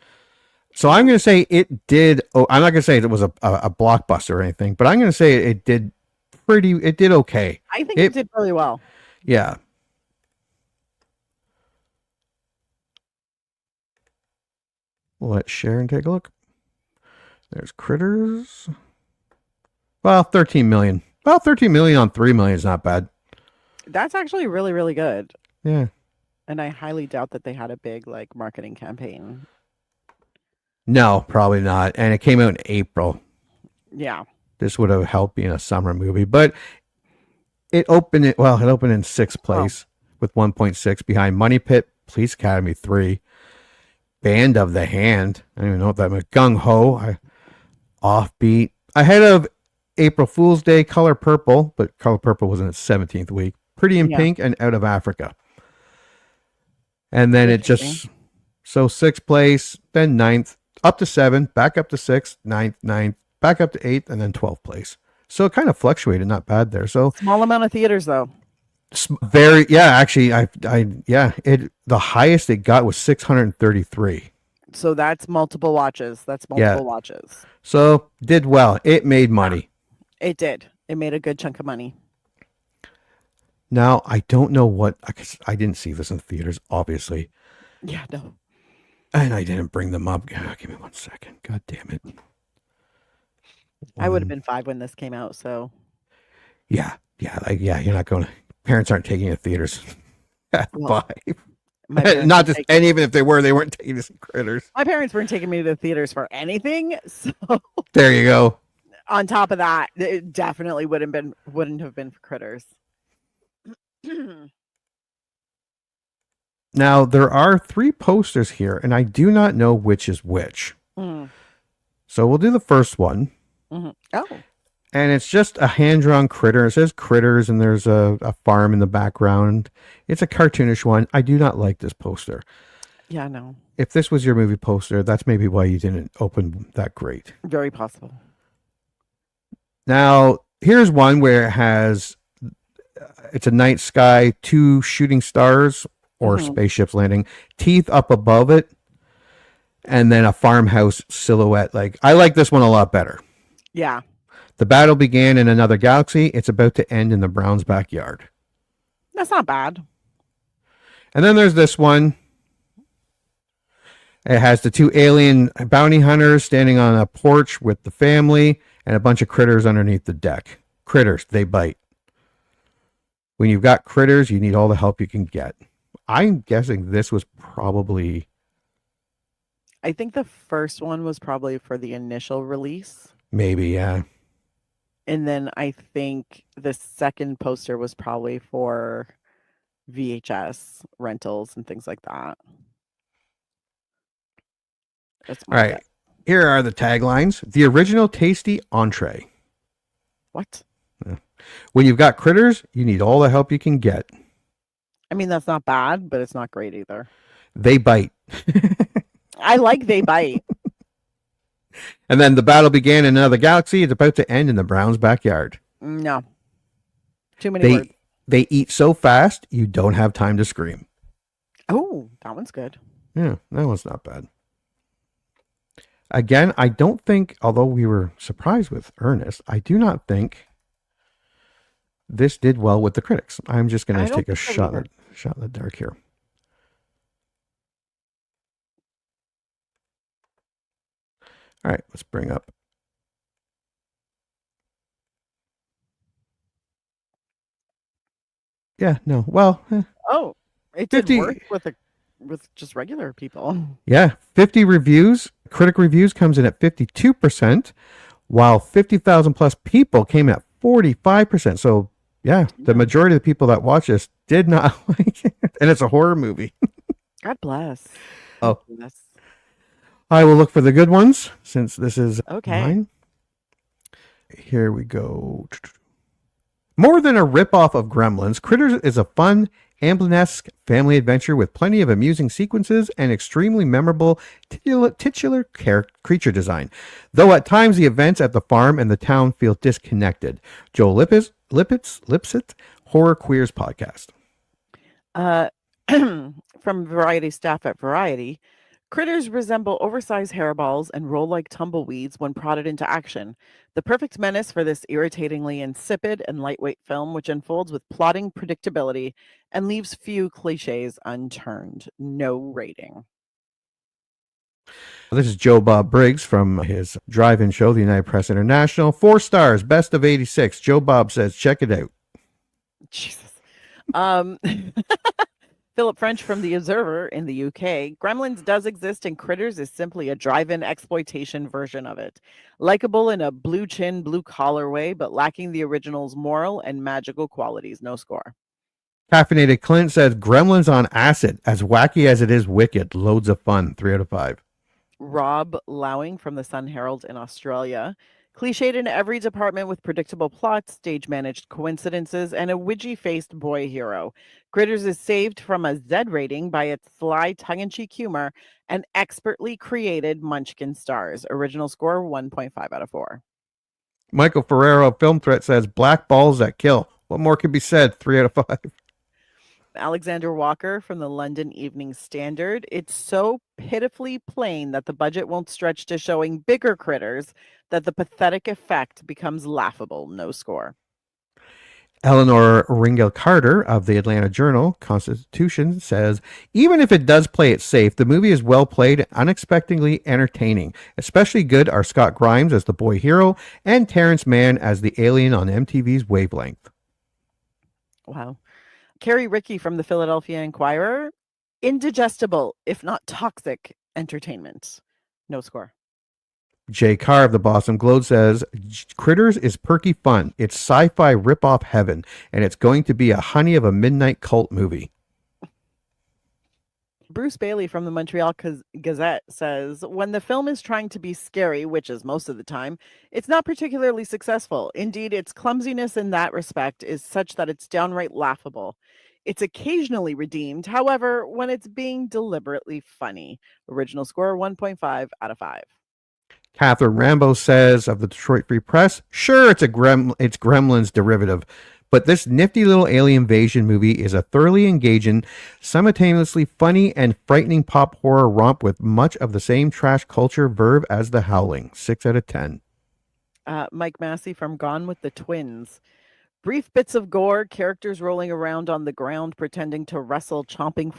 So I'm going to say it did. Oh, I'm not going to say it was a blockbuster or anything, but I'm going to say it did okay. I think it did really well. Yeah. Let Sharon take a look. There's Critters. Well, 13 million. Well, 13 million on 3 million is not bad. That's actually really, really good. Yeah. And I highly doubt that they had a big marketing campaign. No, probably not. And it came out in April. Yeah. This would have helped being a summer movie, but it opened in sixth place with 1.6 behind Money Pit, Police Academy 3, Band of the Hand. I don't even know what that meant. Gung Ho, Offbeat. Ahead of April Fool's Day, Color Purple, but Color Purple was in its 17th week. Pretty in Yeah. Pink, and Out of Africa. And then it just, so 6th place, then 9th, up to 7, back up to 6th, 9th, back up to 8th, and then 12th place. So it kind of fluctuated, not bad there. So Small amount of theaters though. Actually, the highest it got was 633. So that's multiple watches. Watches. So did well. It made money. It did. It made a good chunk of money. Now, I don't know what, because I didn't see this in theaters, obviously. Yeah, no. And I didn't bring them up. Give me 1 second. God damn it. I would have been 5 when this came out, so. Yeah, you're not going to, parents aren't taking you to theaters at 5. Not just, and even if they weren't taking us Critters. My parents weren't taking me to the theaters for anything, so. There you go. On top of that, it definitely wouldn't have been for Critters. Now, there are 3 posters here, and I do not know which is which. So we'll do the first one. Oh. And it's just a hand-drawn critter. It says Critters, and there's a farm in the background. It's a cartoonish one. I do not like this poster. Yeah, no. If this was your movie poster, that's maybe why you didn't open that great. Very possible. Now, here's one where it's a night sky, 2 shooting stars or spaceships landing, teeth up above it, and then a farmhouse silhouette. I like this one a lot better. Yeah. The battle began in another galaxy. It's about to end in the Browns' backyard. That's not bad. And then there's this one. It has the 2 alien bounty hunters standing on a porch with the family and a bunch of critters underneath the deck. Critters, they bite. When you've got critters, you need all the help you can get. I'm guessing this was probably... I think the first one was probably for the initial release. Maybe, yeah. And then I think the second poster was probably for VHS rentals and things like that. All right. Here are the taglines. The original tasty entree. What? When you've got critters, you need all the help you can get. I mean, that's not bad, but it's not great either. They bite. I like they bite. And then the battle began in another galaxy. It's about to end in the Browns' backyard. No. Too many words. They eat so fast, you don't have time to scream. Oh, that one's good. Yeah, that one's not bad. Again, I don't think, although we were surprised with Ernest, I do not think this did well with the critics. I'm just going to take a shot in the dark here. All right, let's bring up. Yeah, no. Well, Oh, it did work with just regular people. Yeah, 50 reviews. Critic reviews comes in at 52%, while 50,000 plus people came at 45%. So, yeah, the majority of the people that watch this did not like it. And it's a horror movie. God bless. Oh. Yes. I will look for the good ones since this is okay. Mine. Here we go. More than a ripoff of Gremlins, Critters is a fun, Amblin-esque family adventure with plenty of amusing sequences and extremely memorable titular creature design. Though at times the events at the farm and the town feel disconnected. Joel Lipsett, Horror Queers podcast. From Variety staff at Variety, Critters resemble oversized hairballs and roll like tumbleweeds when prodded into action. The perfect menace for this irritatingly insipid and lightweight film, which unfolds with plotting predictability and leaves few cliches unturned. No rating. This is Joe Bob Briggs from his drive-in show, The United Press International. 4 stars, best of 86. Joe Bob says, check it out. Jesus. Philip French from The Observer in the UK. Gremlins does exist and Critters is simply a drive-in exploitation version of it. Likeable in a blue chin, blue collar way, but lacking the original's moral and magical qualities. No score. Caffeinated Clint says, Gremlins on acid, as wacky as it is wicked. Loads of fun. 3 out of 5. Rob Lowing from the Sun Herald in Australia Cliched in every department with predictable plots, stage-managed coincidences, and a widgy-faced boy hero. Critters is saved from a Z rating by its sly tongue-in-cheek humor and expertly created Munchkin stars. Original score 1.5 out of 4. Michael Ferrero of Film Threat says, black balls that kill. What more could be said? 3 out of 5. Alexander Walker from the London Evening Standard. It's so pitifully plain that the budget won't stretch to showing bigger critters that the pathetic effect becomes laughable. No score. Eleanor Ringel Carter of the Atlanta Journal-Constitution says, even if it does play it safe, the movie is well played and unexpectedly entertaining. Especially good are Scott Grimes as the boy hero and Terrence Mann as the alien on MTV's Wavelength. Wow. Carrie Rickey from the Philadelphia Inquirer. Indigestible, if not toxic, entertainment. No score. Jay Carr of the Boston Globe says, Critters is perky fun. It's sci-fi rip-off heaven, and it's going to be a honey of a midnight cult movie. Bruce Bailey from the Montreal Gazette says, when the film is trying to be scary, which is most of the time, it's not particularly successful. Indeed, its clumsiness in that respect is such that it's downright laughable. It's occasionally redeemed, however, when it's being deliberately funny. Original score 1.5 out of 5. Catherine Rambo says of the Detroit Free Press, sure, it's Gremlins derivative, but this nifty little alien invasion movie is a thoroughly engaging, simultaneously funny and frightening pop horror romp with much of the same trash culture verve as The Howling. 6 out of 10. Mike Massey from Gone with the Twins. Brief bits of gore, characters rolling around on the ground pretending to wrestle chomping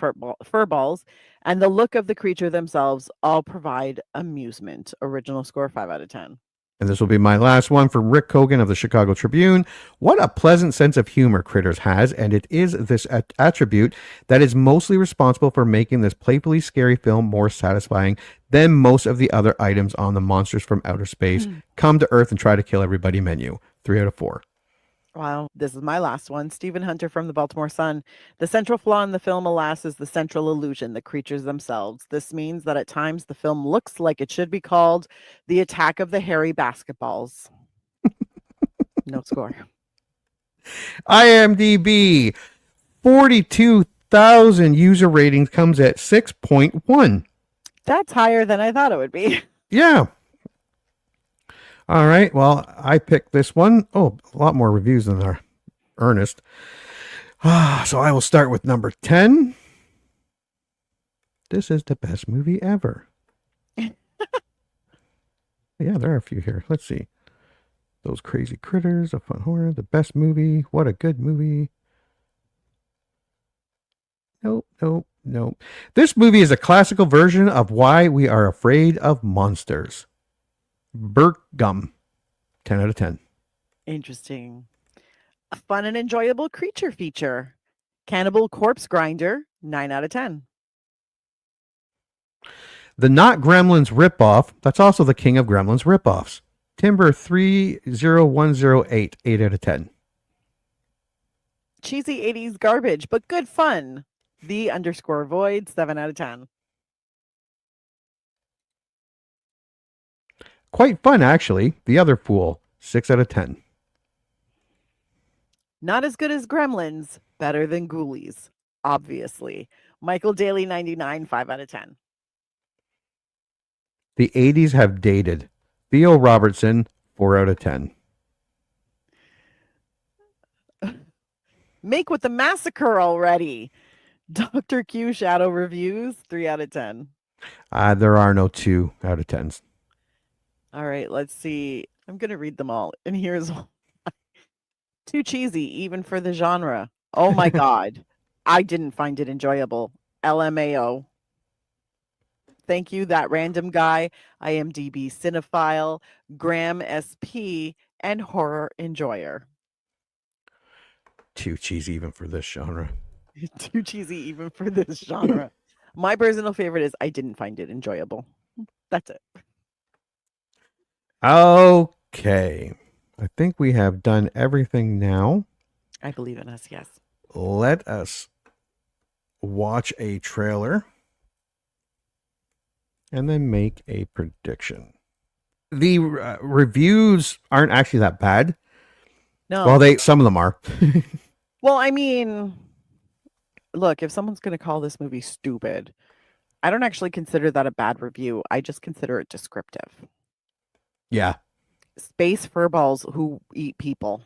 fur balls, and the look of the creature themselves all provide amusement. Original score 5 out of 10. And this will be my last one from Rick Cogan of the Chicago Tribune. What a pleasant sense of humor Critters has, and it is this attribute that is mostly responsible for making this playfully scary film more satisfying than most of the other items on the Monsters from Outer Space Come to Earth and Try to Kill Everybody menu. 3 out of 4. Wow, this is my last one. Stephen Hunter from the Baltimore Sun. The central flaw in the film, alas, is the central illusion, the creatures themselves. This means that at times the film looks like it should be called The Attack of the Hairy Basketballs. No score. IMDb, 42,000 user ratings, comes at 6.1. That's higher than I thought it would be. Yeah. All right. Well, I picked this one. Oh, a lot more reviews than our Ernest. So I will start with number 10. This is the best movie ever. Yeah, there are a few here. Let's see. Those Crazy Critters, A Fun Horror, the best movie. What a good movie. Nope. This movie is a classical version of Why We Are Afraid of Monsters. Burt Gum, 10 out of 10. Interesting. A fun and enjoyable creature feature. Cannibal Corpse Grinder, 9 out of 10. The Not Gremlins ripoff, that's also the king of Gremlins ripoffs. Timber 30108, 8 out of 10. Cheesy 80s garbage, but good fun. The_Void, 7 out of 10. Quite fun, actually. The Other Fool, 6 out of 10. Not as good as Gremlins, better than Ghoulies, obviously. Michael Daly, 99, 5 out of 10. The 80s have dated. Theo Robertson, 4 out of 10. Make with the massacre already. Dr. Q Shadow Reviews, 3 out of 10. There are no 2 out of 10s. All right, let's see. I'm going to read them all. And here's one. Too cheesy, even for the genre. Oh my God. I didn't find it enjoyable. LMAO. Thank you, that random guy, IMDb Cinephile, Graham SP, and Horror Enjoyer. Too cheesy even for this genre. Too cheesy even for this genre. My personal favorite is I didn't find it enjoyable. That's it. Okay. I think we have done everything now. I believe in us, yes. Let us watch a trailer and then make a prediction. The reviews aren't actually that bad. No. Well, some of them are. Well, I mean, look, if someone's going to call this movie stupid, I don't actually consider that a bad review. I just consider it descriptive. Yeah. Space furballs who eat people.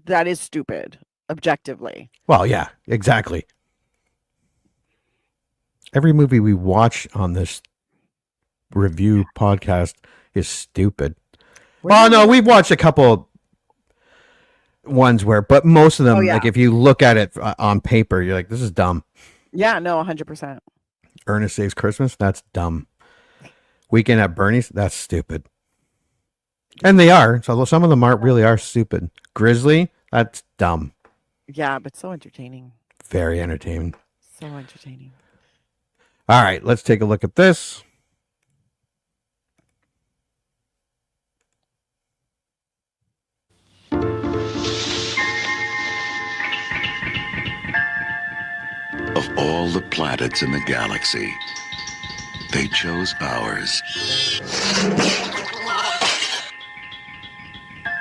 That is stupid, objectively. Well, yeah, exactly. Every movie we watch on this review podcast is stupid. No, we've watched a couple ones but most of them, like if you look at it on paper, you're like, this is dumb. Yeah, no, 100%. Ernest Saves Christmas, that's dumb. Weekend at Bernie's, that's stupid. And they are. So some of them really are stupid. Grizzly, that's dumb. Yeah, but so entertaining. Very entertaining. So entertaining. All right, let's take a look at this. Of all the planets in the galaxy, they chose ours.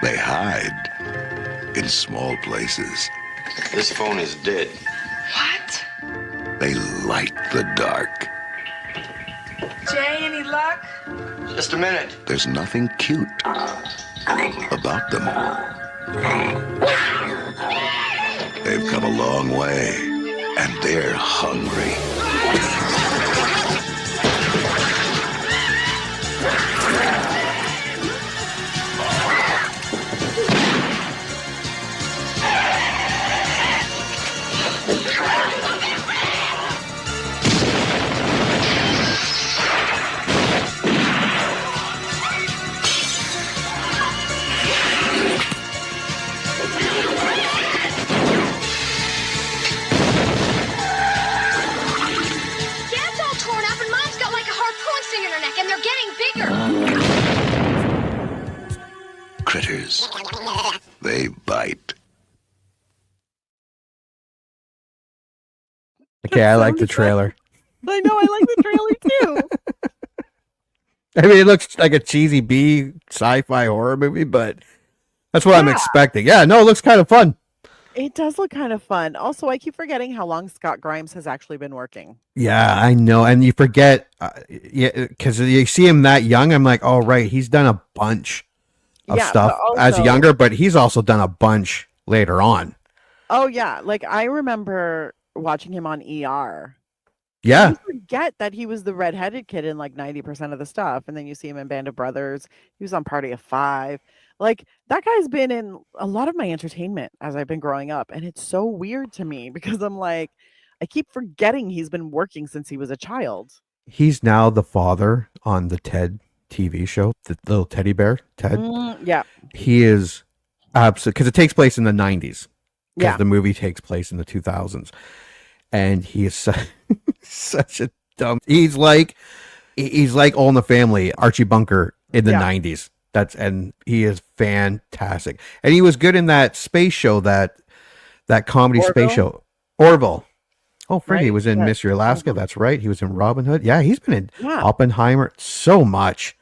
They hide in small places. This phone is dead. What? They light the dark. Jay, any luck? Just a minute. There's nothing cute about them. They've come a long way, and they're hungry. Dad's all torn up and Mom's got like a harpoon sting in her neck and they're getting bigger. Critters. They bite. Okay, I like the trailer. I know, I like the trailer too. I mean, it looks like a cheesy B sci-fi horror movie, but that's what I'm expecting. Yeah, no, it looks kind of fun. It does look kind of fun. Also, I keep forgetting how long Scott Grimes has actually been working. Yeah, I know. And you forget, because you see him that young. I'm like, oh, right. He's done a bunch of stuff as younger, but he's also done a bunch later on. Oh, yeah. Like, I remember watching him on ER. Yeah. You forget that he was the redheaded kid in like 90% of the stuff. And then you see him in Band of Brothers. He was on Party of Five. Like, that guy's been in a lot of my entertainment as I've been growing up. And it's so weird to me because I'm like, I keep forgetting he's been working since he was a child. He's now the father on the Ted TV show, the little teddy bear, Ted. Yeah. He is absolutely, because it takes place in the 90s. Yeah. The movie takes place in the 2000s. And he is such a dumb. He's like All in the Family, Archie Bunker in the 90s. And he is fantastic. And he was good in that space show, that comedy space show, Orville. Oh, Freddie he was in Mystery Alaska. That's right. He was in Robin Hood. Yeah, he's been in Oppenheimer so much.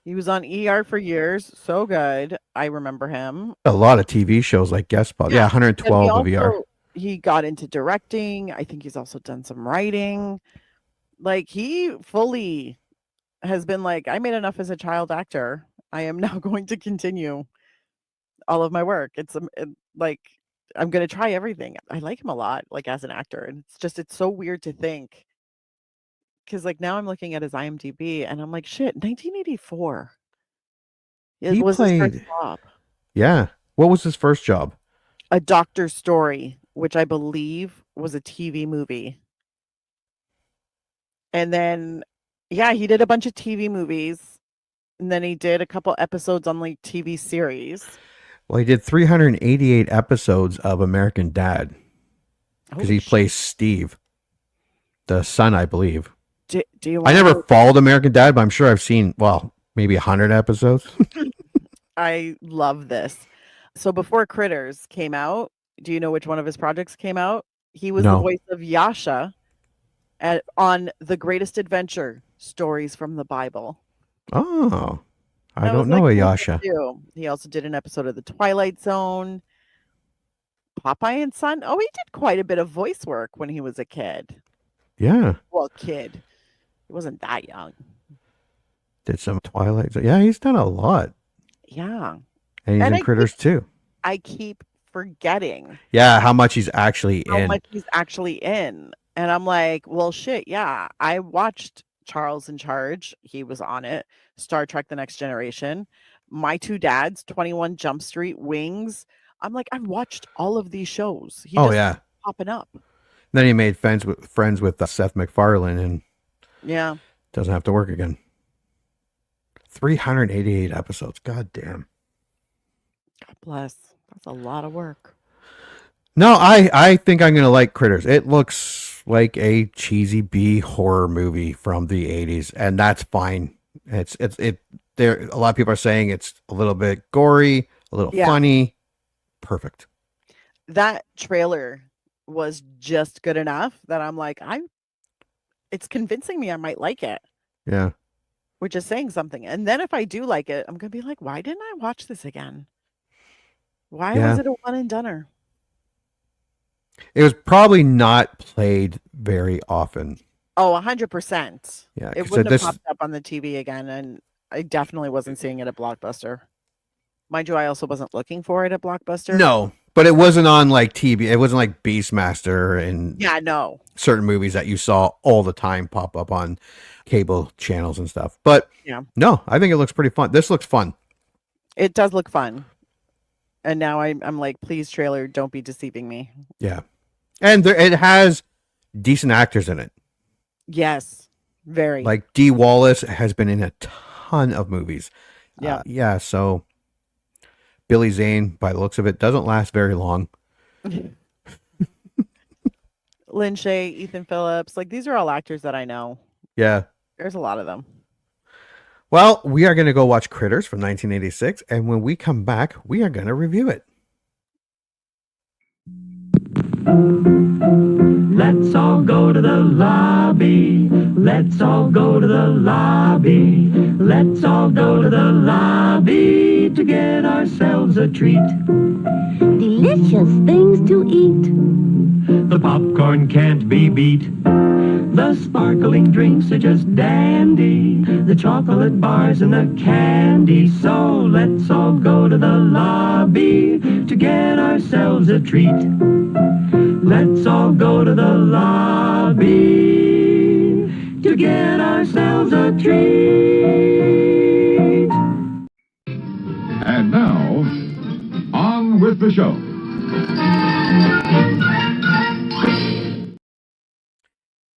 He was on ER for years. So good. I remember him. A lot of TV shows like guest spot. Yeah, 112 of ER. He got into directing. I think he's also done some writing. Like, he fully has been like, I made enough as a child actor. I am now going to continue all of my work. It's like, I'm going to try everything. I like him a lot, like as an actor. And it's so weird to think. Because like now I'm looking at his IMDb and I'm like, shit, 1984. It was his first job. Yeah. What was his first job? A Doctor's Story, which I believe was a TV movie. And then, he did a bunch of TV movies. And then he did a couple episodes on like TV series. Well, he did 388 episodes of American Dad. Because he plays Steve, the son, I believe. Do you I never followed American Dad, but I'm sure I've seen, maybe 100 episodes. I love this. So before Critters came out, do you know which one of his projects came out? He was the voice of Yasha on The Greatest Adventure, Stories from the Bible. Oh, I That don't was, know like, a cool Yasha. too. He also did an episode of The Twilight Zone. Popeye and Son. Oh, he did quite a bit of voice work when he was a kid. Yeah. Well, kid. He wasn't that young. Did some Twilight. Yeah, he's done a lot. Yeah. And he's in Critters too. I keep forgetting Yeah, how much he's actually how in. much he's actually in. And I'm like, well, shit, yeah. I watched Charles in Charge. He was on it. Star Trek The Next Generation. My Two Dads, 21 Jump Street, Wings. I'm like, I've watched all of these shows. He just yeah. keeps popping up. Then he made friends with Seth MacFarlane and Yeah. doesn't have to work again. 388 episodes. God damn. God bless. That's a lot of work. No, I think I'm gonna like Critters. It looks like a cheesy B horror movie from the 80s, and that's fine. It's there. A lot of people are saying it's a little bit gory, a little funny. Perfect. That trailer was just good enough that I'm like, it's convincing me I might like it, Yeah. which is saying something. And then if I do like it, I'm gonna be like, why didn't I watch this again? Why was it a one and doneer? It was probably not played very often. Oh, 100%. Yeah, It wouldn't have popped up on the TV again, and I definitely wasn't seeing it at Blockbuster. Mind you, I also wasn't looking for it at Blockbuster. No, but it wasn't on like TV. It wasn't like Beastmaster and no. certain movies that you saw all the time pop up on cable channels and stuff. But no, I think it looks pretty fun. This looks fun. It does look fun. And now I'm like, please, trailer, don't be deceiving me. Yeah. And it has decent actors in it. Yes, very. Like Dee Wallace has been in a ton of movies. Yeah. So Billy Zane, by the looks of it, doesn't last very long. Lynn Shay, Ethan Phillips, like these are all actors that I know. Yeah. There's a lot of them. Well, we are going to go watch Critters from 1986, and when we come back, we are going to review it. Let's all go to the lobby. Let's all go to the lobby. Let's all go to the lobby to get ourselves a treat. Delicious things to eat. The popcorn can't be beat. The sparkling drinks are just dandy. The chocolate bars and the candy. So let's all go to the lobby to get ourselves a treat. Let's all go to the lobby to get ourselves a treat. And now, on with the show.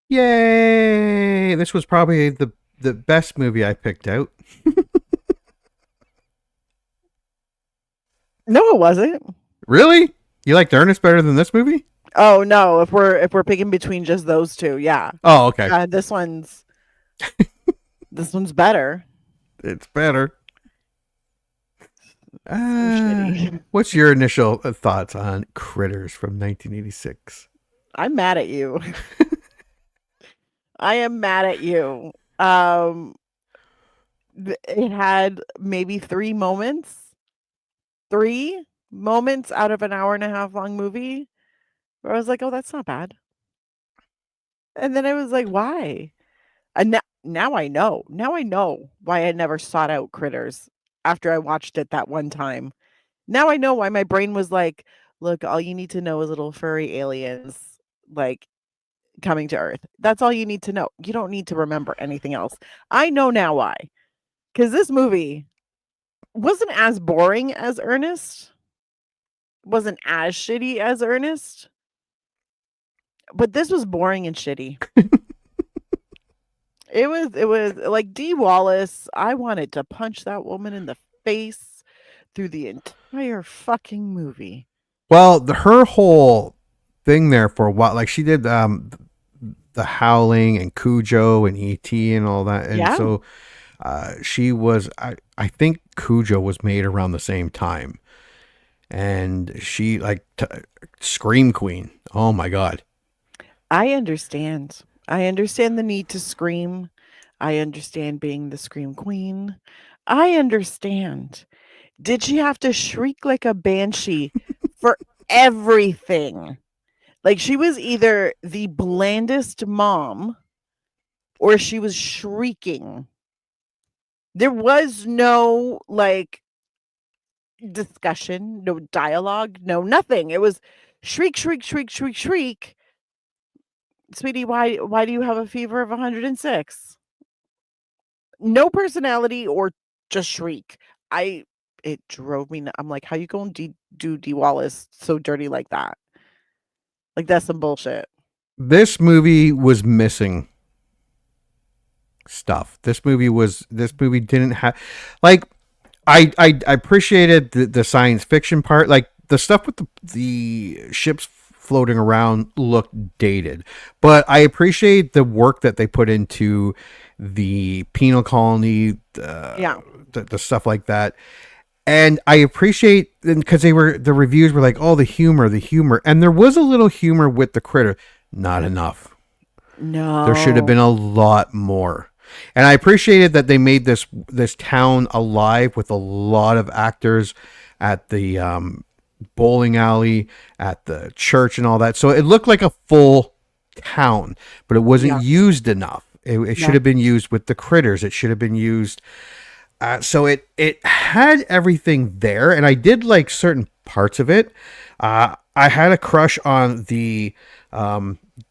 Yay! This was probably the best movie I picked out. No, it wasn't. Really? You liked Ernest better than this movie? Oh no, if we're picking between just those two, yeah. Oh, okay. This one's better. It's better. What's your initial thoughts on Critters from 1986? I'm mad at you. I am mad at you. It had maybe 3 moments out of an hour and a half long movie where I was like, oh, that's not bad. And then I was like, why? And now I know. Now I know why I never sought out Critters after I watched it that one time. Now I know why my brain was like, look, all you need to know is little furry aliens like coming to Earth. That's all you need to know. You don't need to remember anything else. I know now why. Because this movie wasn't as boring as Ernest. Wasn't as shitty as Ernest. But this was boring and shitty. It was like Dee Wallace. I wanted to punch that woman in the face through the entire fucking movie. Well, her whole thing there for a while, like she did the Howling and Cujo and E.T. and all that. And so she was, I think Cujo was made around the same time. And she Scream Queen. Oh my God. I understand. I understand the need to scream. I understand being the Scream Queen. I understand. Did she have to shriek like a banshee for everything? Like, she was either the blandest mom or she was shrieking. There was no, like, discussion, no dialogue, no nothing. It was shriek, shriek, shriek, shriek, shriek. Sweetie, why do you have a fever of 106? No personality or just shriek. It drove me I'm like, how you going to do D Wallace so dirty like that? Like, that's some bullshit. This movie was missing stuff. This movie didn't have, like, I appreciated the science fiction part, like the stuff with the ships floating around looked dated, but I appreciate the work that they put into the penal colony, the stuff like that. And I appreciate, because the reviews were like, oh, the humor, and there was a little humor with the critter, not enough. No, there should have been a lot more. And I appreciated that they made this town alive with a lot of actors at the bowling alley, at the church, and all that. So it looked like a full town, but it wasn't used enough. It should have been used with the critters. It should have been used. So it had everything there, and I did like certain parts of it. I had a crush on the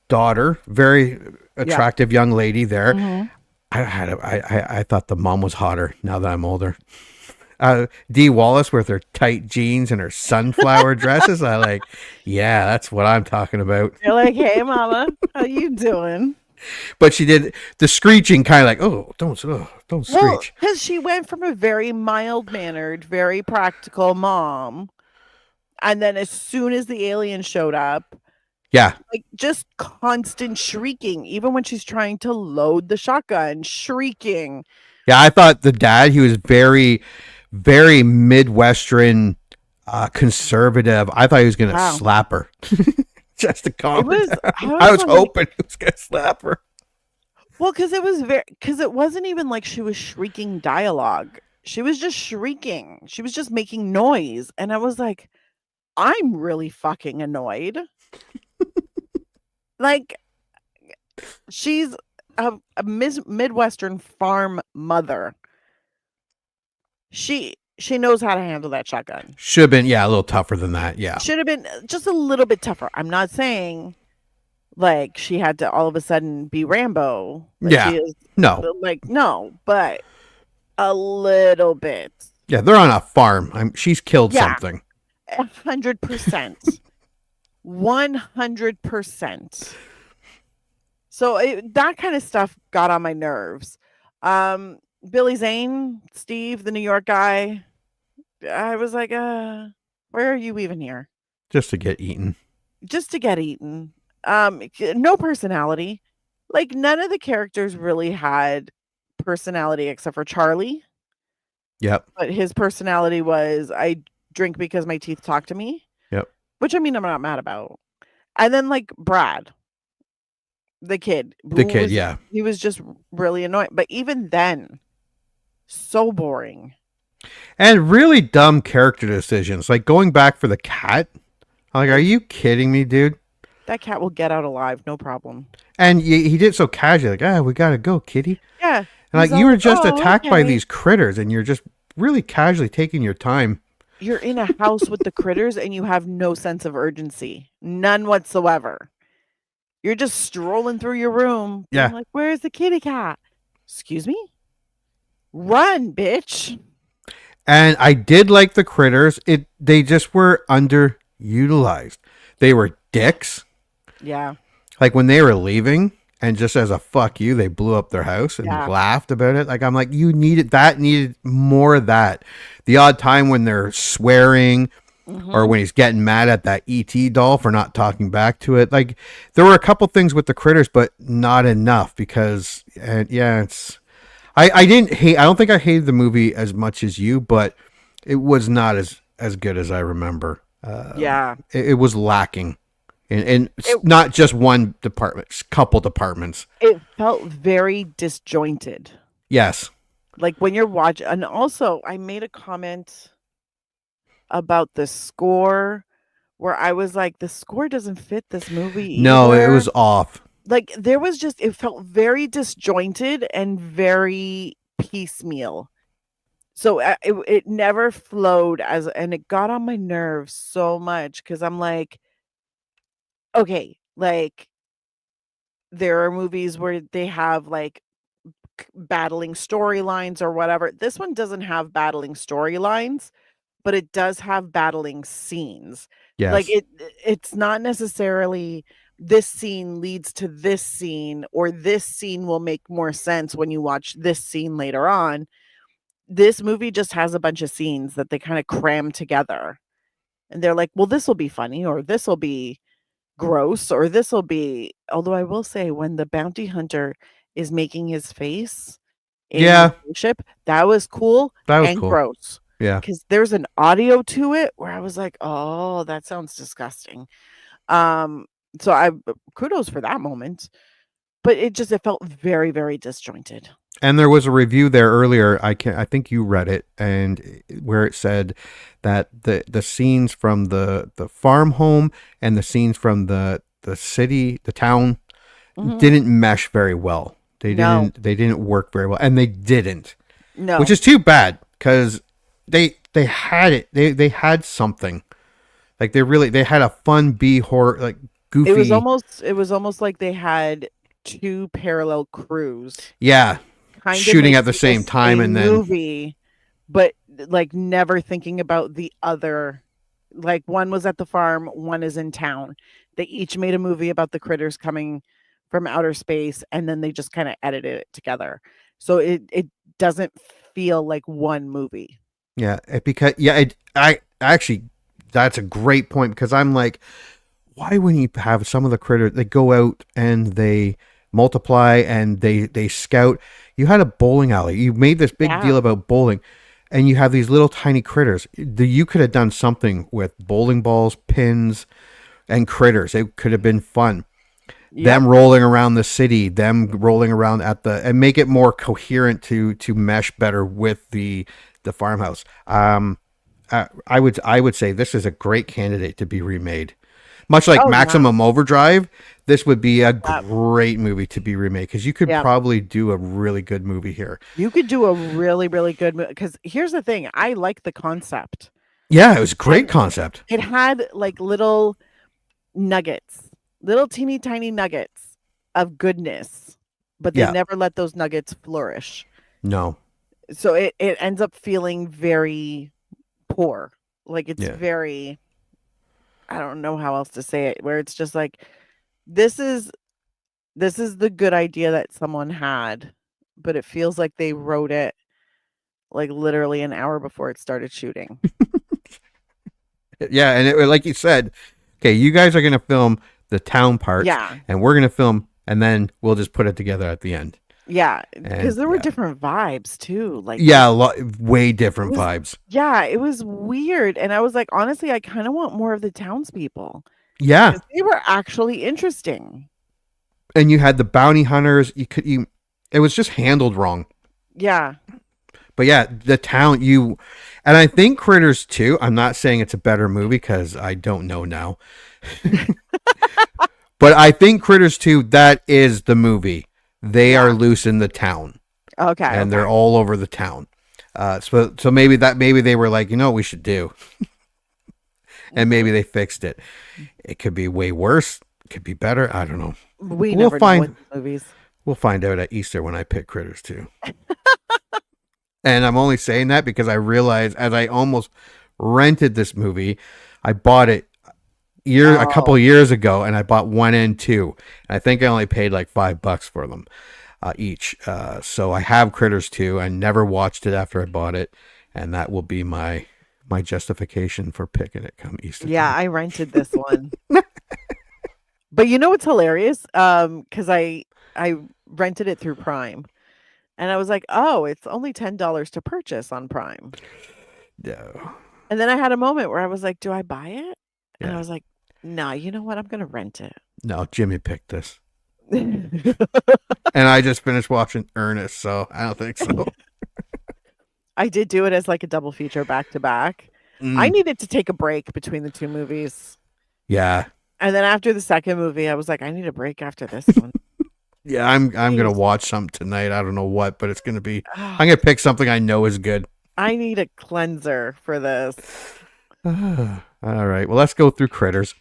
daughter, very attractive young lady there. Mm-hmm. I thought the mom was hotter now that I'm older. Dee Wallace with her tight jeans and her sunflower dresses. Yeah, that's what I'm talking about. You're like, hey, mama, how you doing? But she did the screeching, kind of like, oh, don't screech. Because she went from a very mild-mannered, very practical mom, and then as soon as the alien showed up, like, just constant shrieking, even when she's trying to load the shotgun, shrieking. Yeah, I thought the dad, he was very, very Midwestern, conservative. I thought he was going to slap her. Just to calm her down. I was hoping he was going to slap her. Well, because it wasn't even like she was shrieking dialogue. She was just shrieking. She was just making noise. And I was like, I'm really fucking annoyed. Like, she's a Midwestern farm mother. She knows how to handle that shotgun. Should have been, a little tougher than that. Yeah. Should have been just a little bit tougher. I'm not saying like she had to all of a sudden be Rambo. Like no, but a little bit. Yeah, they're on a farm. She's killed something. 100%. 100%. So that kind of stuff got on my nerves. Billy Zane, Steve, the New York guy, I was like, where are you even here? Just to get eaten. No personality. Like, none of the characters really had personality except for Charlie. Yep. But his personality was, I drink because my teeth talk to me. Yep. Which, I mean, I'm not mad about. And then, like, Brad, the kid. He was just really annoying. But even then, so boring. And really dumb character decisions. Like, going back for the cat. I'm like, are you kidding me, dude? That cat will get out alive, no problem. And he did so casually, like, we gotta go, kitty. Yeah. And like, you were just attacked by these critters, and you're just really casually taking your time. You're in a house with the critters, and you have no sense of urgency. None whatsoever. You're just strolling through your room. Yeah. Like, where's the kitty cat? Excuse me? Run, bitch. And I did like the critters. They just were underutilized. They were dicks. Yeah. Like, when they were leaving, and just as a fuck you, they blew up their house and laughed about it. Like, I'm like, you needed more of that. The odd time when they're swearing, or when he's getting mad at that ET doll for not talking back to it. Like, there were a couple things with the critters, but not enough because, I didn't hate. I don't think I hated the movie as much as you, but it was not as good as I remember. It was lacking, and not just one department, couple departments. It felt very disjointed. Yes, Like when you're watching, and also I made a comment about the score where I was like, the score doesn't fit this movie No, it either. was off. Like there was just, it felt very disjointed and very piecemeal. So it never flowed and it got on my nerves so much because I'm like, okay, like there are movies where they have like battling storylines or whatever. This one doesn't have battling storylines, but it does have battling scenes. Like Yes. it's not necessarily this scene leads to this scene or this scene will make more sense when you watch this scene later on. This movie just has a bunch of scenes that they kind of cram together. And they're like, well, this will be funny or this will be gross or this will be, although I will say when the bounty hunter is making his face in Yeah. the ship, that was cool That was and cool. gross. Yeah. Because there's an audio to it where I was like, oh, that sounds disgusting. So I kudos for that moment. But it felt very, very disjointed. And there was a review there earlier. I think you read it, and where it said that the scenes from the farm home and the scenes from the city, the town, didn't mesh very well. They didn't work very well, and they didn't. No, which is too bad because they had it. They had something. Like they had a fun B horror, like goofy. It was almost like they had two parallel crews. Yeah. Kind of shooting at making the same time and then movie, but like never thinking about the other. Like one was at the farm, one is in town. They each made a movie about the critters coming from outer space, and then they just kind of edited it together. So it doesn't feel like one movie. Yeah, I actually that's a great point because I'm like, why wouldn't you have some of the critters? They go out and they multiply and they scout. You had a bowling alley. You made this big deal about bowling, and you have these little tiny critters. You could have done something with bowling balls, pins, and critters. It could have been fun. Yep. Them rolling around the city, them rolling around and make it more coherent to mesh better with the farmhouse. I would say this is a great candidate to be remade. Much like Maximum Overdrive, this would be a great movie to be remade because you could probably do a really good movie here. You could do a really, really good movie because here's the thing. I like the concept. Yeah, it was a great concept. It had like little nuggets, little teeny tiny nuggets of goodness, but they never let those nuggets flourish. No. So it ends up feeling very poor. Like it's very... I don't know how else to say it, where it's just like, this is the good idea that someone had, but it feels like they wrote it like literally an hour before it started shooting. Yeah. And like you said, okay, you guys are going to film the town part, and we're going to film, and then we'll just put it together at the end. Yeah, because there were different vibes too. Like way different vibes. Yeah, it was weird, and I was like, honestly, I kind of want more of the townspeople. Yeah, they were actually interesting. And you had the bounty hunters. It was just handled wrong. Yeah. But yeah, the town and I think Critters 2. I'm not saying it's a better movie because I don't know now. But I think Critters 2, that is the movie. They are loose in the town. Okay. And they're all over the town. So maybe they were like, you know what we should do? And maybe they fixed it. It could be way worse. It could be better. I don't know. We'll find movies. We'll find out at Easter when I pick Critters 2. And I'm only saying that because I realized as I almost rented this movie, I bought it a couple of years ago, and I bought 1 and 2. I think I only paid like $5 for them each. So I have Critters 2. I never watched it after I bought it, and that will be my justification for picking it come Easter. Yeah, I rented this one. But you know what's hilarious? Because I rented it through Prime, and I was like, oh, it's only $10 to purchase on Prime. No. And then I had a moment where I was like, do I buy it? And I was like, no, you know what? I'm going to rent it. No, Jimmy picked this. And I just finished watching Ernest, so I don't think so. I did do it as like a double feature back to back. I needed to take a break between the two movies. Yeah. And then after the second movie, I was like, I need a break after this one. Yeah, I'm gonna watch something tonight. I don't know what, but it's gonna be. I'm gonna pick something I know is good. I need a cleanser for this. All right. Well, let's go through Critters.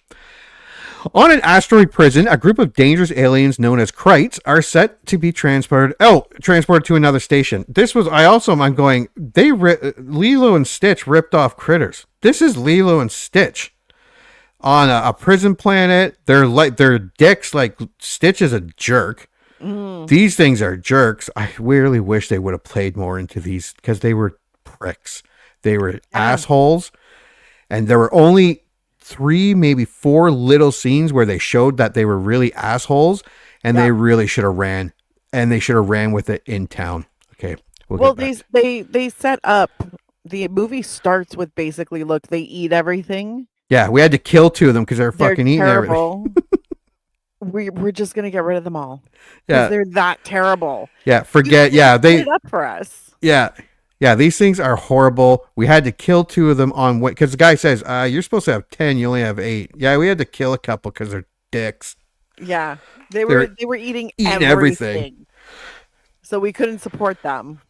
On an asteroid prison, a group of dangerous aliens known as Krites are set to be transported to another station. This was I'm going. Lilo and Stitch ripped off Critters. This is Lilo and Stitch on a prison planet. They're dicks. Like Stitch is a jerk. These things are jerks. I really wish they would have played more into these because they were pricks. They were assholes, and there were only 3, maybe 4 little scenes where they showed that they were really assholes, and they really should have ran, and they should have ran with it in town. Okay. Well, they set up the movie starts with basically, look, they eat everything. Yeah, we had to kill 2 of them because they're fucking eating everything. We're just gonna get rid of them all. Yeah, they're that terrible. Yeah, forget. Yeah, they put it up for us. Yeah. Yeah, these things are horrible. We had to kill 2 of them on what? Because the guy says, "You're supposed to have 10. You only have 8." Yeah, we had to kill a couple because they're dicks. Yeah, they were eating everything. So we couldn't support them.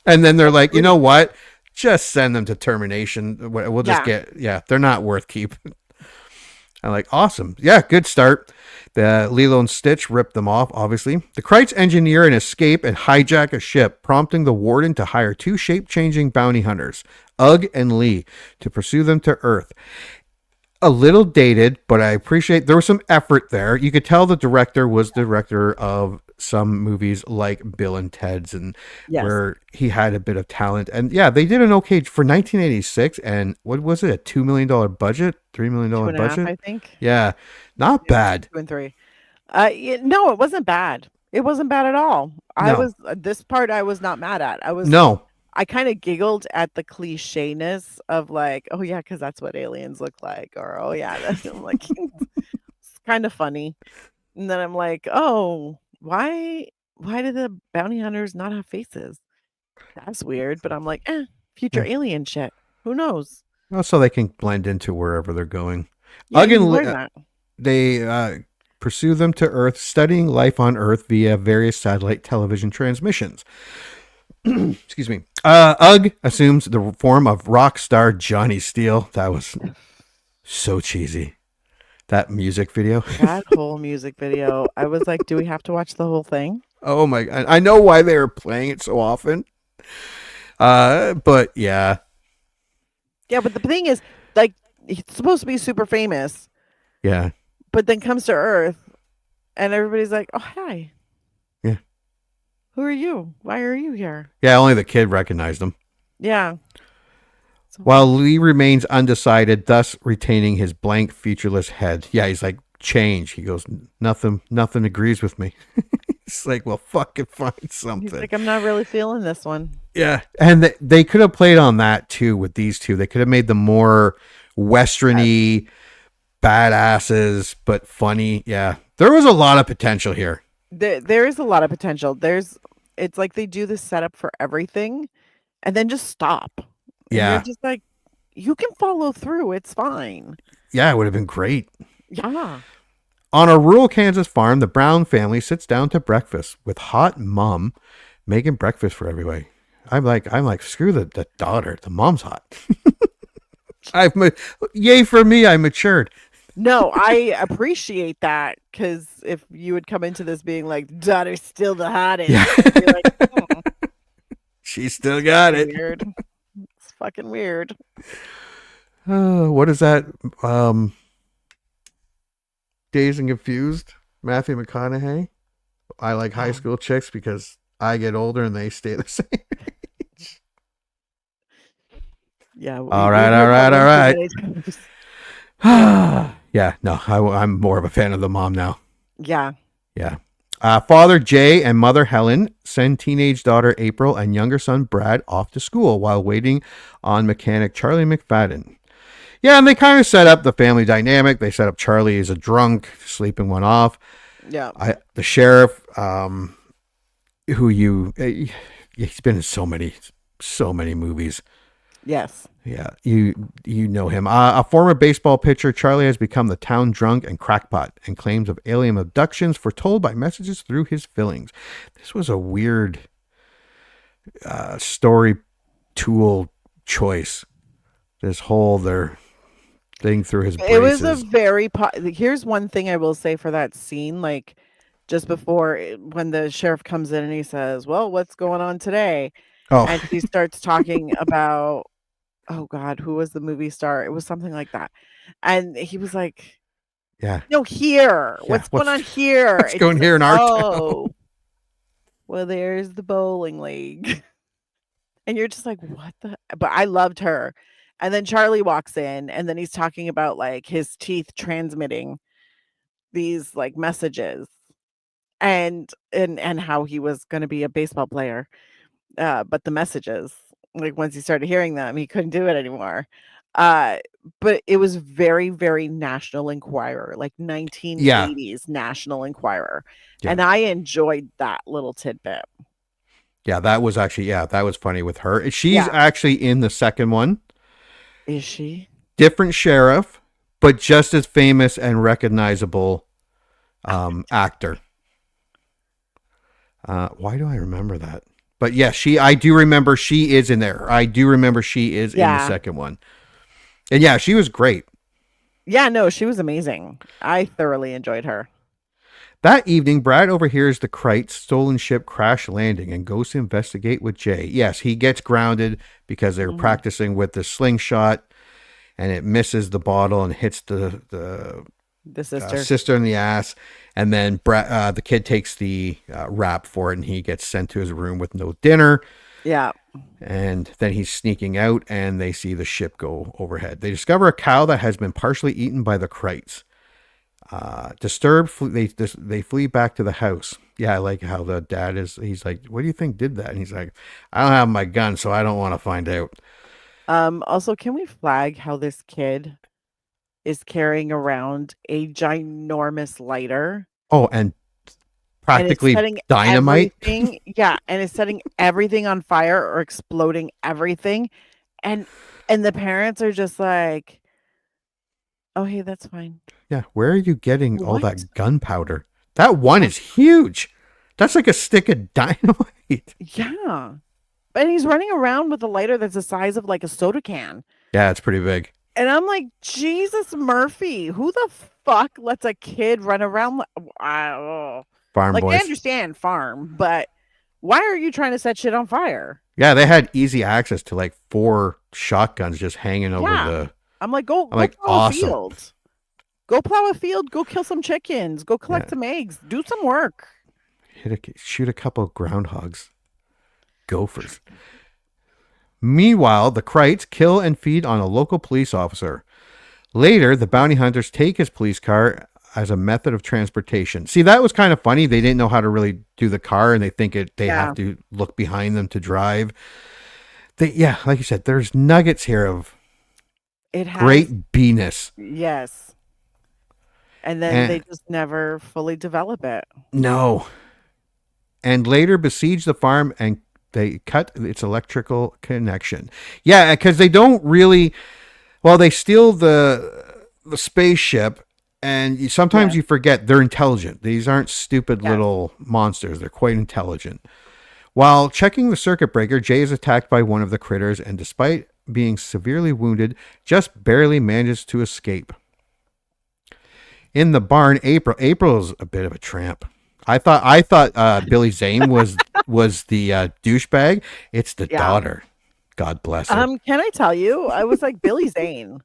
And then they're like, you know what? Just send them to termination. We'll just they're not worth keeping. I'm like, awesome. Yeah, good start. The Lilo and Stitch ripped them off, obviously. The Krites engineer an escape and hijack a ship, prompting the warden to hire 2 shape-changing bounty hunters, Ugg and Lee, to pursue them to Earth. A little dated, but I appreciate there was some effort there. You could tell the director was the director of some movies like Bill and Ted's, and where he had a bit of talent. And yeah, they did an okay for 1986. And what was it? A $2 million budget, $3 million budget, I think. Yeah, not bad. 2 and 3. No, it wasn't bad. It wasn't bad at all. This part I was not mad at. I kind of giggled at the clichéness of like, oh yeah, because that's what aliens look like, or oh yeah, I'm like, it's kind of funny. And then I'm like, oh, why do the bounty hunters not have faces? That's weird. But I'm like, future alien shit. Who knows? Well, so they can blend into wherever they're going. Yeah, they pursue them to Earth, studying life on Earth via various satellite television transmissions. Excuse me. Ugg assumes the form of rock star Johnny Steele. That was so cheesy. That music video. That whole music video. I was like, do we have to watch the whole thing? Oh my God. I know why they were playing it so often. But yeah. Yeah, but the thing is, like, he's supposed to be super famous. Yeah. But then comes to Earth and everybody's like, oh, hi. Yeah. Who are you? Why are you here? Yeah, only the kid recognized him. Yeah. While Lee remains undecided, thus retaining his blank, featureless head. Yeah, he's like, change. He goes, nothing agrees with me. It's like, well, fucking find something. He's like, I'm not really feeling this one. Yeah, and they could have played on that too with these 2. They could have made them more westerny, badasses, but funny. Yeah, there was a lot of potential here. There is a lot of potential. It's like they do this setup for everything and then just stop. And you're just like, you can follow through. It's fine. Yeah, it would have been great. Yeah. On a rural Kansas farm, the Brown family sits down to breakfast with hot mom making breakfast for everybody. I'm like, screw the daughter. The mom's hot. Yay for me. I matured. No, I appreciate that, because if you would come into this being like, daughter's still the hottest, you're like, she still got it. Weird. It's fucking weird. What is that? Dazed and Confused, Matthew McConaughey. I like high school chicks because I get older and they stay the same age. Yeah. All right. Yeah, no, I'm more of a fan of the mom now. Yeah. Yeah. Father Jay and mother Helen send teenage daughter April and younger son Brad off to school while waiting on mechanic Charlie McFadden. Yeah, and they kind of set up the family dynamic. They set up Charlie as a drunk, sleeping one off. Yeah. The sheriff, he's been in so many so many movies. Yes. Yeah, you know him. A former baseball pitcher, Charlie has become the town drunk and crackpot, and claims of alien abductions foretold by messages through his fillings. This was a weird story tool choice. This whole their thing through his braces. It was a very here's one thing I will say for that scene, like just before when the sheriff comes in and he says, "Well, what's going on today?" Oh. And he starts talking about, oh God, who was the movie star? It was something like that. And he was like, yeah, no, here. Yeah, what's going on here? What's going here in our town? Well, there's the bowling league. And you're just like, what the? But I loved her. And then Charlie walks in and then he's talking about like his teeth transmitting these like messages and how he was going to be a baseball player. But the messages, like once he started hearing them, he couldn't do it anymore. But it was very, very National Enquirer, like 1980s National Enquirer. Yeah. And I enjoyed that little tidbit. Yeah, that was actually, that was funny with her. She's actually in the second one. Is she? Different sheriff, but just as famous and recognizable actor. Why do I remember that? But yeah, I do remember she is in there. I do remember she is in the second one. And yeah, she was great. Yeah, no, she was amazing. I thoroughly enjoyed her. That evening, Brad overhears the Kreitz stolen ship crash landing and goes to investigate with Jay. Yes, he gets grounded because they were practicing with the slingshot and it misses the bottle and hits the sister in the ass. And then the kid takes the rap for it and he gets sent to his room with no dinner. Yeah. And then he's sneaking out and they see the ship go overhead. They discover a cow that has been partially eaten by the Kreitz. Disturbed, they flee back to the house. Yeah, I like how the dad he's like, what do you think did that? And he's like, I don't have my gun, so I don't want to find out. Also, can we flag how this kid is carrying around a ginormous lighter? Oh, and practically dynamite. Yeah, and it's setting everything on fire or exploding everything. And the parents are just like, oh, hey, that's fine. Yeah, where are you getting all that gunpowder? That one is huge. That's like a stick of dynamite. Yeah. And he's running around with a lighter that's the size of like a soda can. Yeah, it's pretty big. And I'm like, Jesus Murphy, who the fuck lets a kid run around? Farm like, boys. I understand farm, but why are you trying to set shit on fire? Yeah, they had easy access to like 4 shotguns just hanging over the... I'm like, go plow a field. Go plow a field. Go kill some chickens. Go collect some eggs. Do some work. Shoot a couple of groundhogs. Gophers. Meanwhile, the Kreitz kill and feed on a local police officer. Later, the bounty hunters take his police car as a method of transportation. See, that was kind of funny. They didn't know how to really do the car, and they think they have to look behind them to drive. Like you said, there's nuggets here of great B-ness. Yes. And then they just never fully develop it. No. And later besiege the farm and they cut its electrical connection. Yeah, because they don't really... Well, they steal the spaceship and sometimes you forget they're intelligent. These aren't stupid little monsters. They're quite intelligent. While checking the circuit breaker, Jay is attacked by one of the critters and despite being severely wounded, just barely manages to escape. In the barn, April's a bit of a tramp. I thought Billy Zane was the douchebag. It's the daughter. God bless her. Can I tell you? I was like, Billy Zane,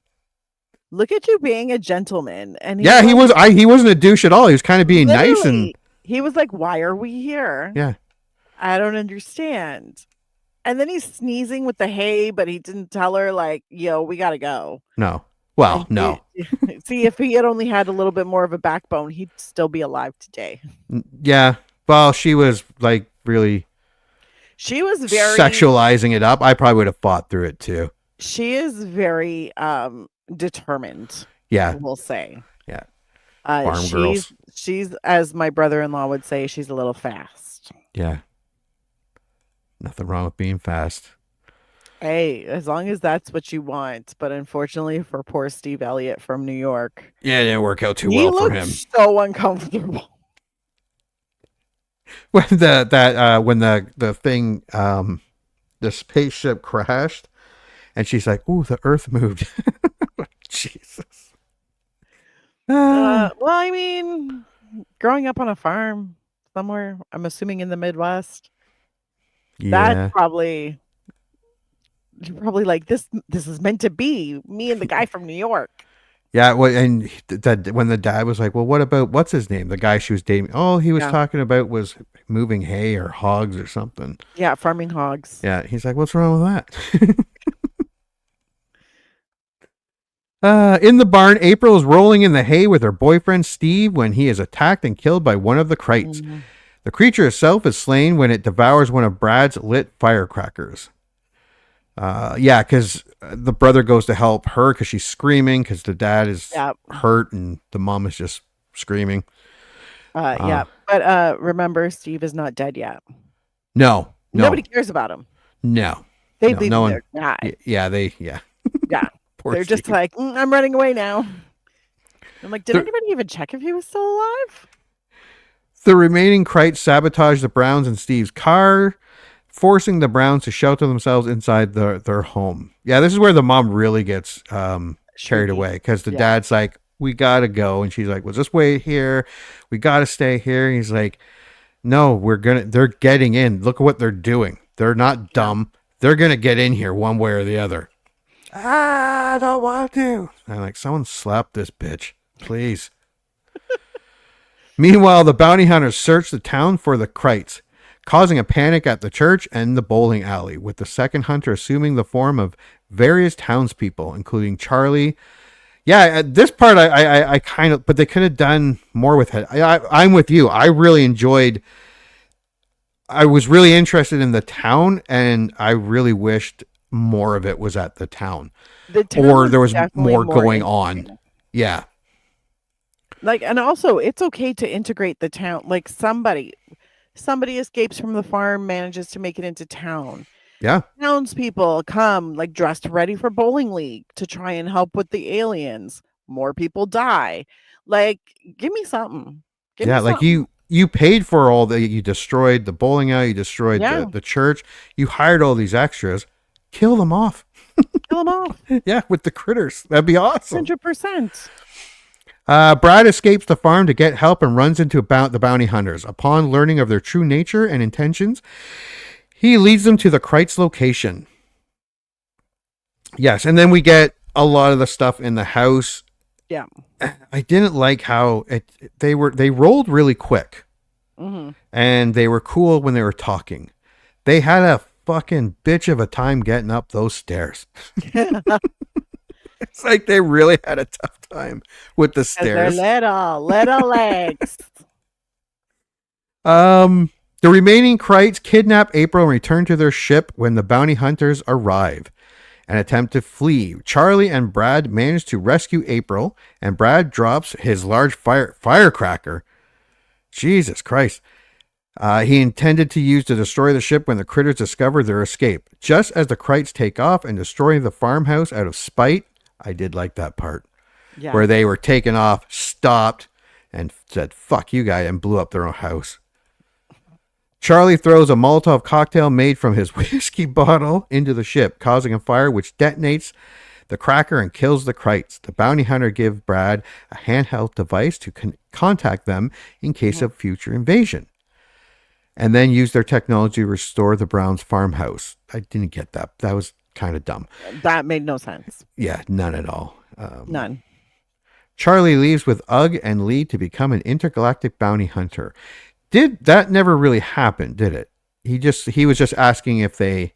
look at you being a gentleman. And he wasn't a douche at all. He was kind of being nice and he was like, why are we here? Yeah. I don't understand. And then he's sneezing with the hay, but he didn't tell her like, yo, we gotta go. No. Well, no. See, if he had only had a little bit more of a backbone, he'd still be alive today. Yeah. Well, she was like really... She was very... sexualizing it up. I probably would have fought through it too. She is very determined. Yeah. We'll say. Yeah. Farm girls. She's, as my brother-in-law would say, she's a little fast. Yeah. Nothing wrong with being fast. Hey, as long as that's what you want. But unfortunately for poor Steve Elliott from New York, Yeah, it didn't work out too he well for looked him. so uncomfortable. When the thing the spaceship crashed, and she's like, "Ooh, the Earth moved." Jesus. Well, I mean, growing up on a farm somewhere, I'm assuming in the Midwest, that's Yeah. probably you're probably like this is meant to be me and the guy from New York. Yeah, well, and that when the dad was like, "Well, what about what's his name? The guy she was dating." All he was Yeah. talking about was moving hay or hogs or something. Yeah, farming hogs. Yeah, he's like, "What's wrong with that?" In the barn, April is rolling in the hay with her boyfriend Steve when he is attacked and killed by one of the Krites. Mm-hmm. The creature itself is slain when it devours one of Brad's lit firecrackers. Yeah, because the brother goes to help her because she's screaming because the dad is hurt and the mom is just screaming. Yeah, but remember, Steve is not dead yet. No. Nobody cares about him. No. They no, leave no him one, there. God. Yeah. Yeah. Poor They're just Steve. like, I'm running away now. I'm like, did anybody even check if he was still alive? The remaining Krites sabotage the Browns and Steve's car, forcing the Browns to shelter themselves inside their home. Yeah, this is where the mom really gets carried away because the dad's like, "We gotta go," and she's like, "Well, just wait here. We gotta stay here." And he's like, "No, they're getting in. Look at what they're doing. They're not dumb. They're gonna get in here one way or the other." I don't want to. I'm like, someone slap this bitch, please. Meanwhile, the bounty hunters search the town for the Krites, causing a panic at the church and the bowling alley, with the second hunter assuming the form of various townspeople, including Charlie. Yeah, at this part, I kind of, but they could have done more with it. I'm with you. I was really interested in the town, and I really wished more of it was at the town. Or there was more going on. Yeah. Like, and also it's okay to integrate the town. Like somebody escapes from the farm, manages to make it into town. Yeah. Townspeople come like dressed ready for bowling league to try and help with the aliens. More people die. Like, give me something. Give me like something. you paid for all that. You destroyed the bowling alley, you destroyed the church, you hired all these extras. Kill them off. Kill them off. Yeah, with the critters. That'd be awesome. 100%. Brad escapes the farm to get help and runs into the bounty hunters. Upon learning of their true nature and intentions, he leads them to the Krites location. Yes, and then we get a lot of the stuff in the house. Yeah. I didn't like how they rolled really quick. Mm-hmm. And they were cool when they were talking. They had a fucking bitch of a time getting up those stairs. It's like they really had a tough time with the stairs. Little legs. The remaining Krites kidnap April and return to their ship when the bounty hunters arrive and attempt to flee. Charlie and Brad manage to rescue April, and Brad drops his large firecracker. Jesus Christ. He intended to use to destroy the ship when the critters discover their escape. Just as the Krites take off and destroy the farmhouse out of spite, I did like that part. Yeah. Where they were taken off, stopped, and said, "Fuck you guys," and blew up their own house. Charlie throws a Molotov cocktail made from his whiskey bottle into the ship, causing a fire which detonates the cracker and kills the Krites. The bounty hunter gives Brad a handheld device to contact them in case of future invasion, and then use their technology to restore the Browns' farmhouse. I didn't get that. That was kind of dumb. That made no sense. Yeah, none at all. None. Charlie leaves with Ugg and Lee to become an intergalactic bounty hunter. That never really happen, did it? He was just asking if he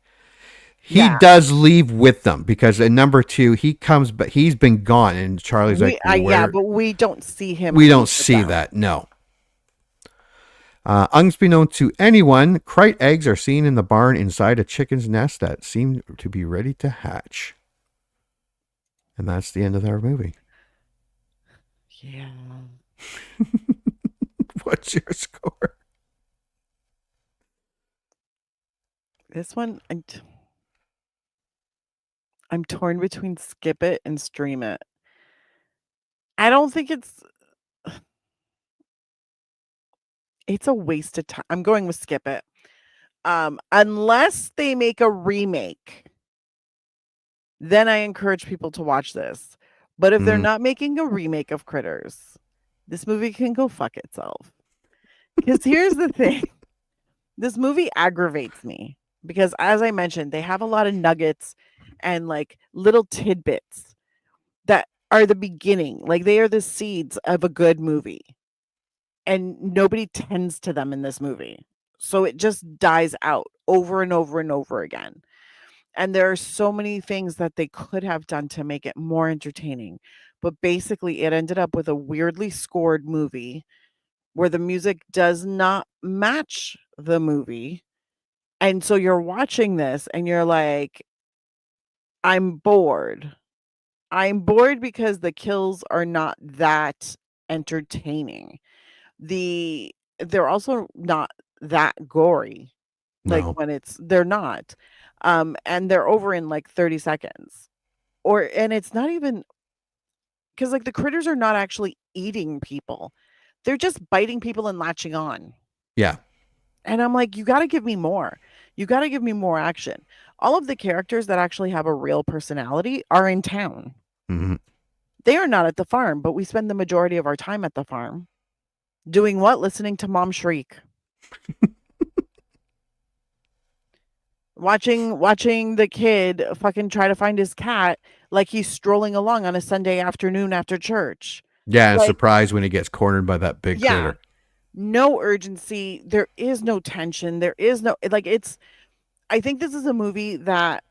does leave with them, because in number 2 he comes, but he's been gone, and Charlie's like, yeah, but we don't see him. We don't see that. No. Unbeknownst to anyone, Krite eggs are seen in the barn inside a chicken's nest that seem to be ready to hatch. And that's the end of our movie. Yeah. What's your score? This one, I'm torn between skip it and stream it. I don't think it's a waste of time. I'm going with skip it. Unless they make a remake, then I encourage people to watch this. But if they're not making a remake of Critters, this movie can go fuck itself. Because here's the thing. This movie aggravates me because, as I mentioned, they have a lot of nuggets and like little tidbits that are the beginning. Like they are the seeds of a good movie. And nobody tends to them in this movie. So it just dies out over and over and over again. And there are so many things that they could have done to make it more entertaining. But basically, it ended up with a weirdly scored movie where the music does not match the movie. And so you're watching this and you're like, I'm bored. I'm bored because the kills are not that entertaining. They're also not that gory. Like No. when they're not. And they're over in like 30 seconds. And it's not even because like the critters are not actually eating people. They're just biting people and latching on. Yeah. And I'm like, you got to give me more. You got to give me more action. All of the characters that actually have a real personality are in town. Mm-hmm. They are not at the farm, but we spend the majority of our time at the farm. Doing what? Listening to mom shriek. Watching the kid fucking try to find his cat like he's strolling along on a Sunday afternoon after church. Yeah, and Like, surprised when he gets cornered by that big critter. No urgency. There is no tension. There is no I think this is a movie that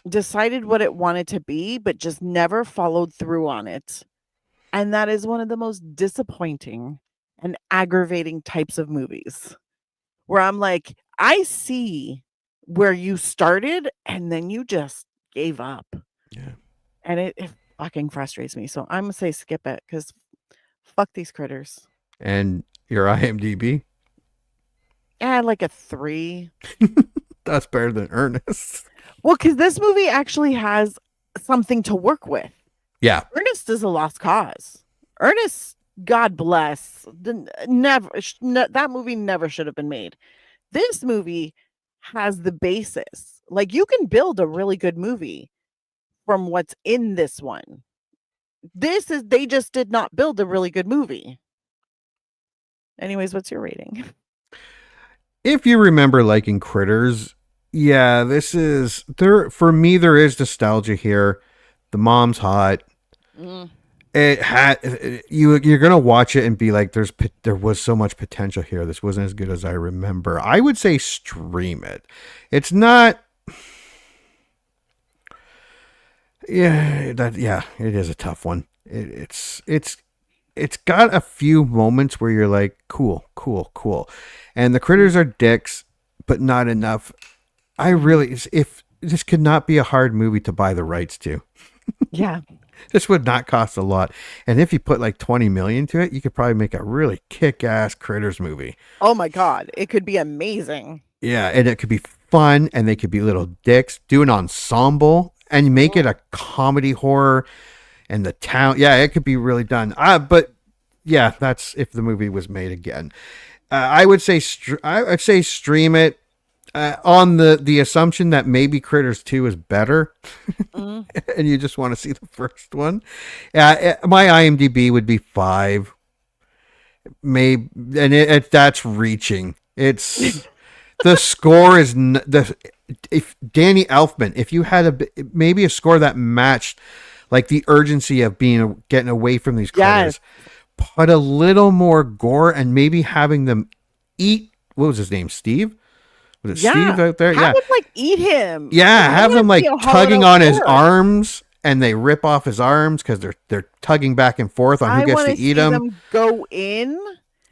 decided what it wanted to be, but just never followed through on it. And that is one of the most disappointing and aggravating types of movies where I'm like, I see where you started and then you just gave up. Yeah. And it fucking frustrates me. So I'm going to say skip it because fuck these critters. And your IMDb? Yeah, like a 3. That's better than Ernest. Well, because this movie actually has something to work with. Yeah. Ernest is a lost cause. Ernest, God bless, that movie never should have been made. This movie has the basis. Like you can build a really good movie from what's in this one. They just did not build a really good movie. Anyways, what's your rating? If you remember liking Critters, yeah, this is there for me. There is nostalgia here. The mom's hot. It had you're gonna watch it and be like, there was so much potential here. This wasn't as good as I remember. I would say stream it. It's not. Yeah, it is a tough one. It's got a few moments where you're like, cool. And the critters are dicks, but not enough. If this could not be a hard movie to buy the rights to. Yeah. This would not cost a lot. And if you put like 20 million to it, you could probably make a really kick-ass Critters movie. Oh my God. It could be amazing. Yeah. And it could be fun and they could be little dicks. Do an ensemble and make it a comedy horror and the town. Yeah, it could be really done. But yeah, that's if the movie was made again. I would say stream it on the assumption that maybe Critters 2 is better, and you just want to see the first one. My IMDb would be 5, maybe, and that's reaching. It's the score is if Danny Elfman, if you had maybe a score that matched like the urgency of getting away from these critters. Yes. Put a little more gore and maybe having them eat. What was his name? Steve? Was it Steve out there? Have them like eat him. Yeah, have them like tugging on his arms, and they rip off his arms because they're tugging back and forth on who gets to eat them. Go in,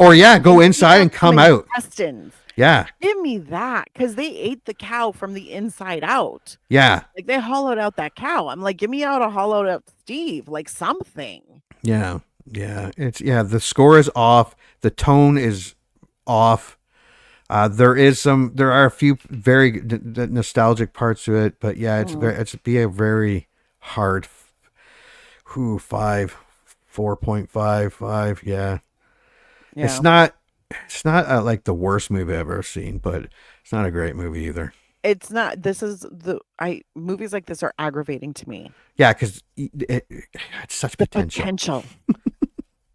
or go inside and come out. Intestines. Yeah, give me that because they ate the cow from the inside out. Yeah, like they hollowed out that cow. I'm like, give me out a hollowed out Steve, like something. Yeah. The score is off. The tone is off. There are a few very nostalgic parts to it, but yeah, it's a very hard. 4.55. Yeah. It's not like the worst movie I've ever seen, but it's not a great movie either. It's not. Movies like this are aggravating to me. Yeah, because it had such potential.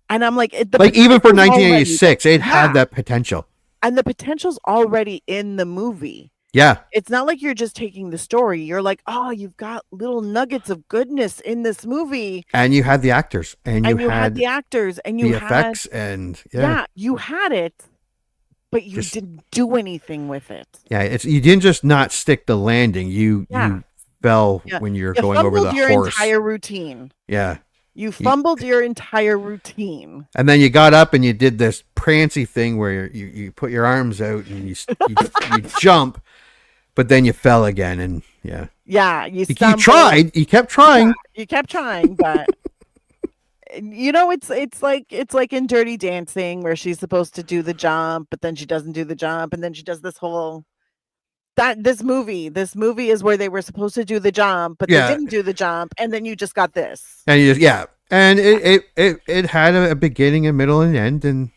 And I'm like, even for 1986, it had that potential. And the potential's already in the movie. Yeah. It's not like you're just taking the story. You're like, oh, you've got little nuggets of goodness in this movie. And you had the actors. And you had the actors. And you the effects. And you had it, but you didn't do anything with it. Yeah, you didn't just not stick the landing. You fell when you're going over the your horse. Entire routine. Yeah. You fumbled your entire routine. And then you got up and you did this prancy thing where you put your arms out and you jump, but then you fell again. And you tried. You kept trying. Yeah, you kept trying, but it's like in Dirty Dancing where she's supposed to do the jump, but then she doesn't do the jump, and then she does this whole. This movie is where they were supposed to do the jump, but they didn't do the jump, and then you just got this. And and it had a beginning, a middle, and end, and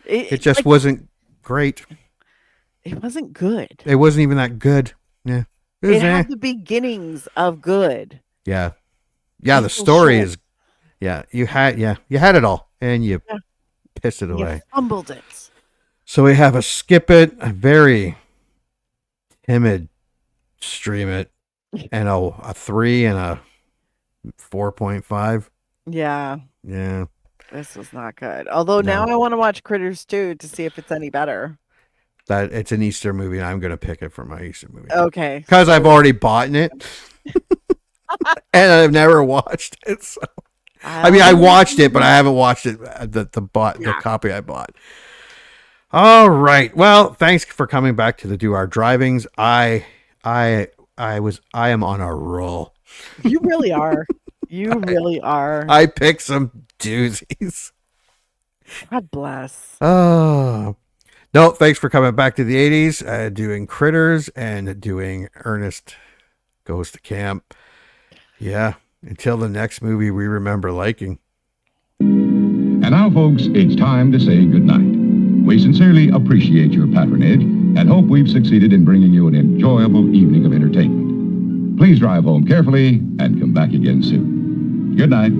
it just wasn't great. It wasn't good. It wasn't even that good. Yeah, it had the beginnings of good. Yeah, the story is. Yeah, you had it all, and you pissed it away. You fumbled it. So we have a skip it, a very timid stream it, and a 3 and a 4.5. Yeah. This was not good. Although now I want to watch Critters 2 to see if it's any better. That it's an Easter movie, and I'm going to pick it for my Easter movie. Okay. Because I've already bought it, and I've never watched it. So. I mean, I watched it, but I haven't watched it. The copy I bought. All right. Well, thanks for coming back to the Do Our Drivings. I am on a roll. You really are. You really are. I picked some doozies. God bless. Oh. No, thanks for coming back to the 80s, doing Critters and doing Ernest Goes to Camp. Yeah. Until the next movie we remember liking. And now, folks, it's time to say goodnight. We sincerely appreciate your patronage and hope we've succeeded in bringing you an enjoyable evening of entertainment. Please drive home carefully and come back again soon. Good night.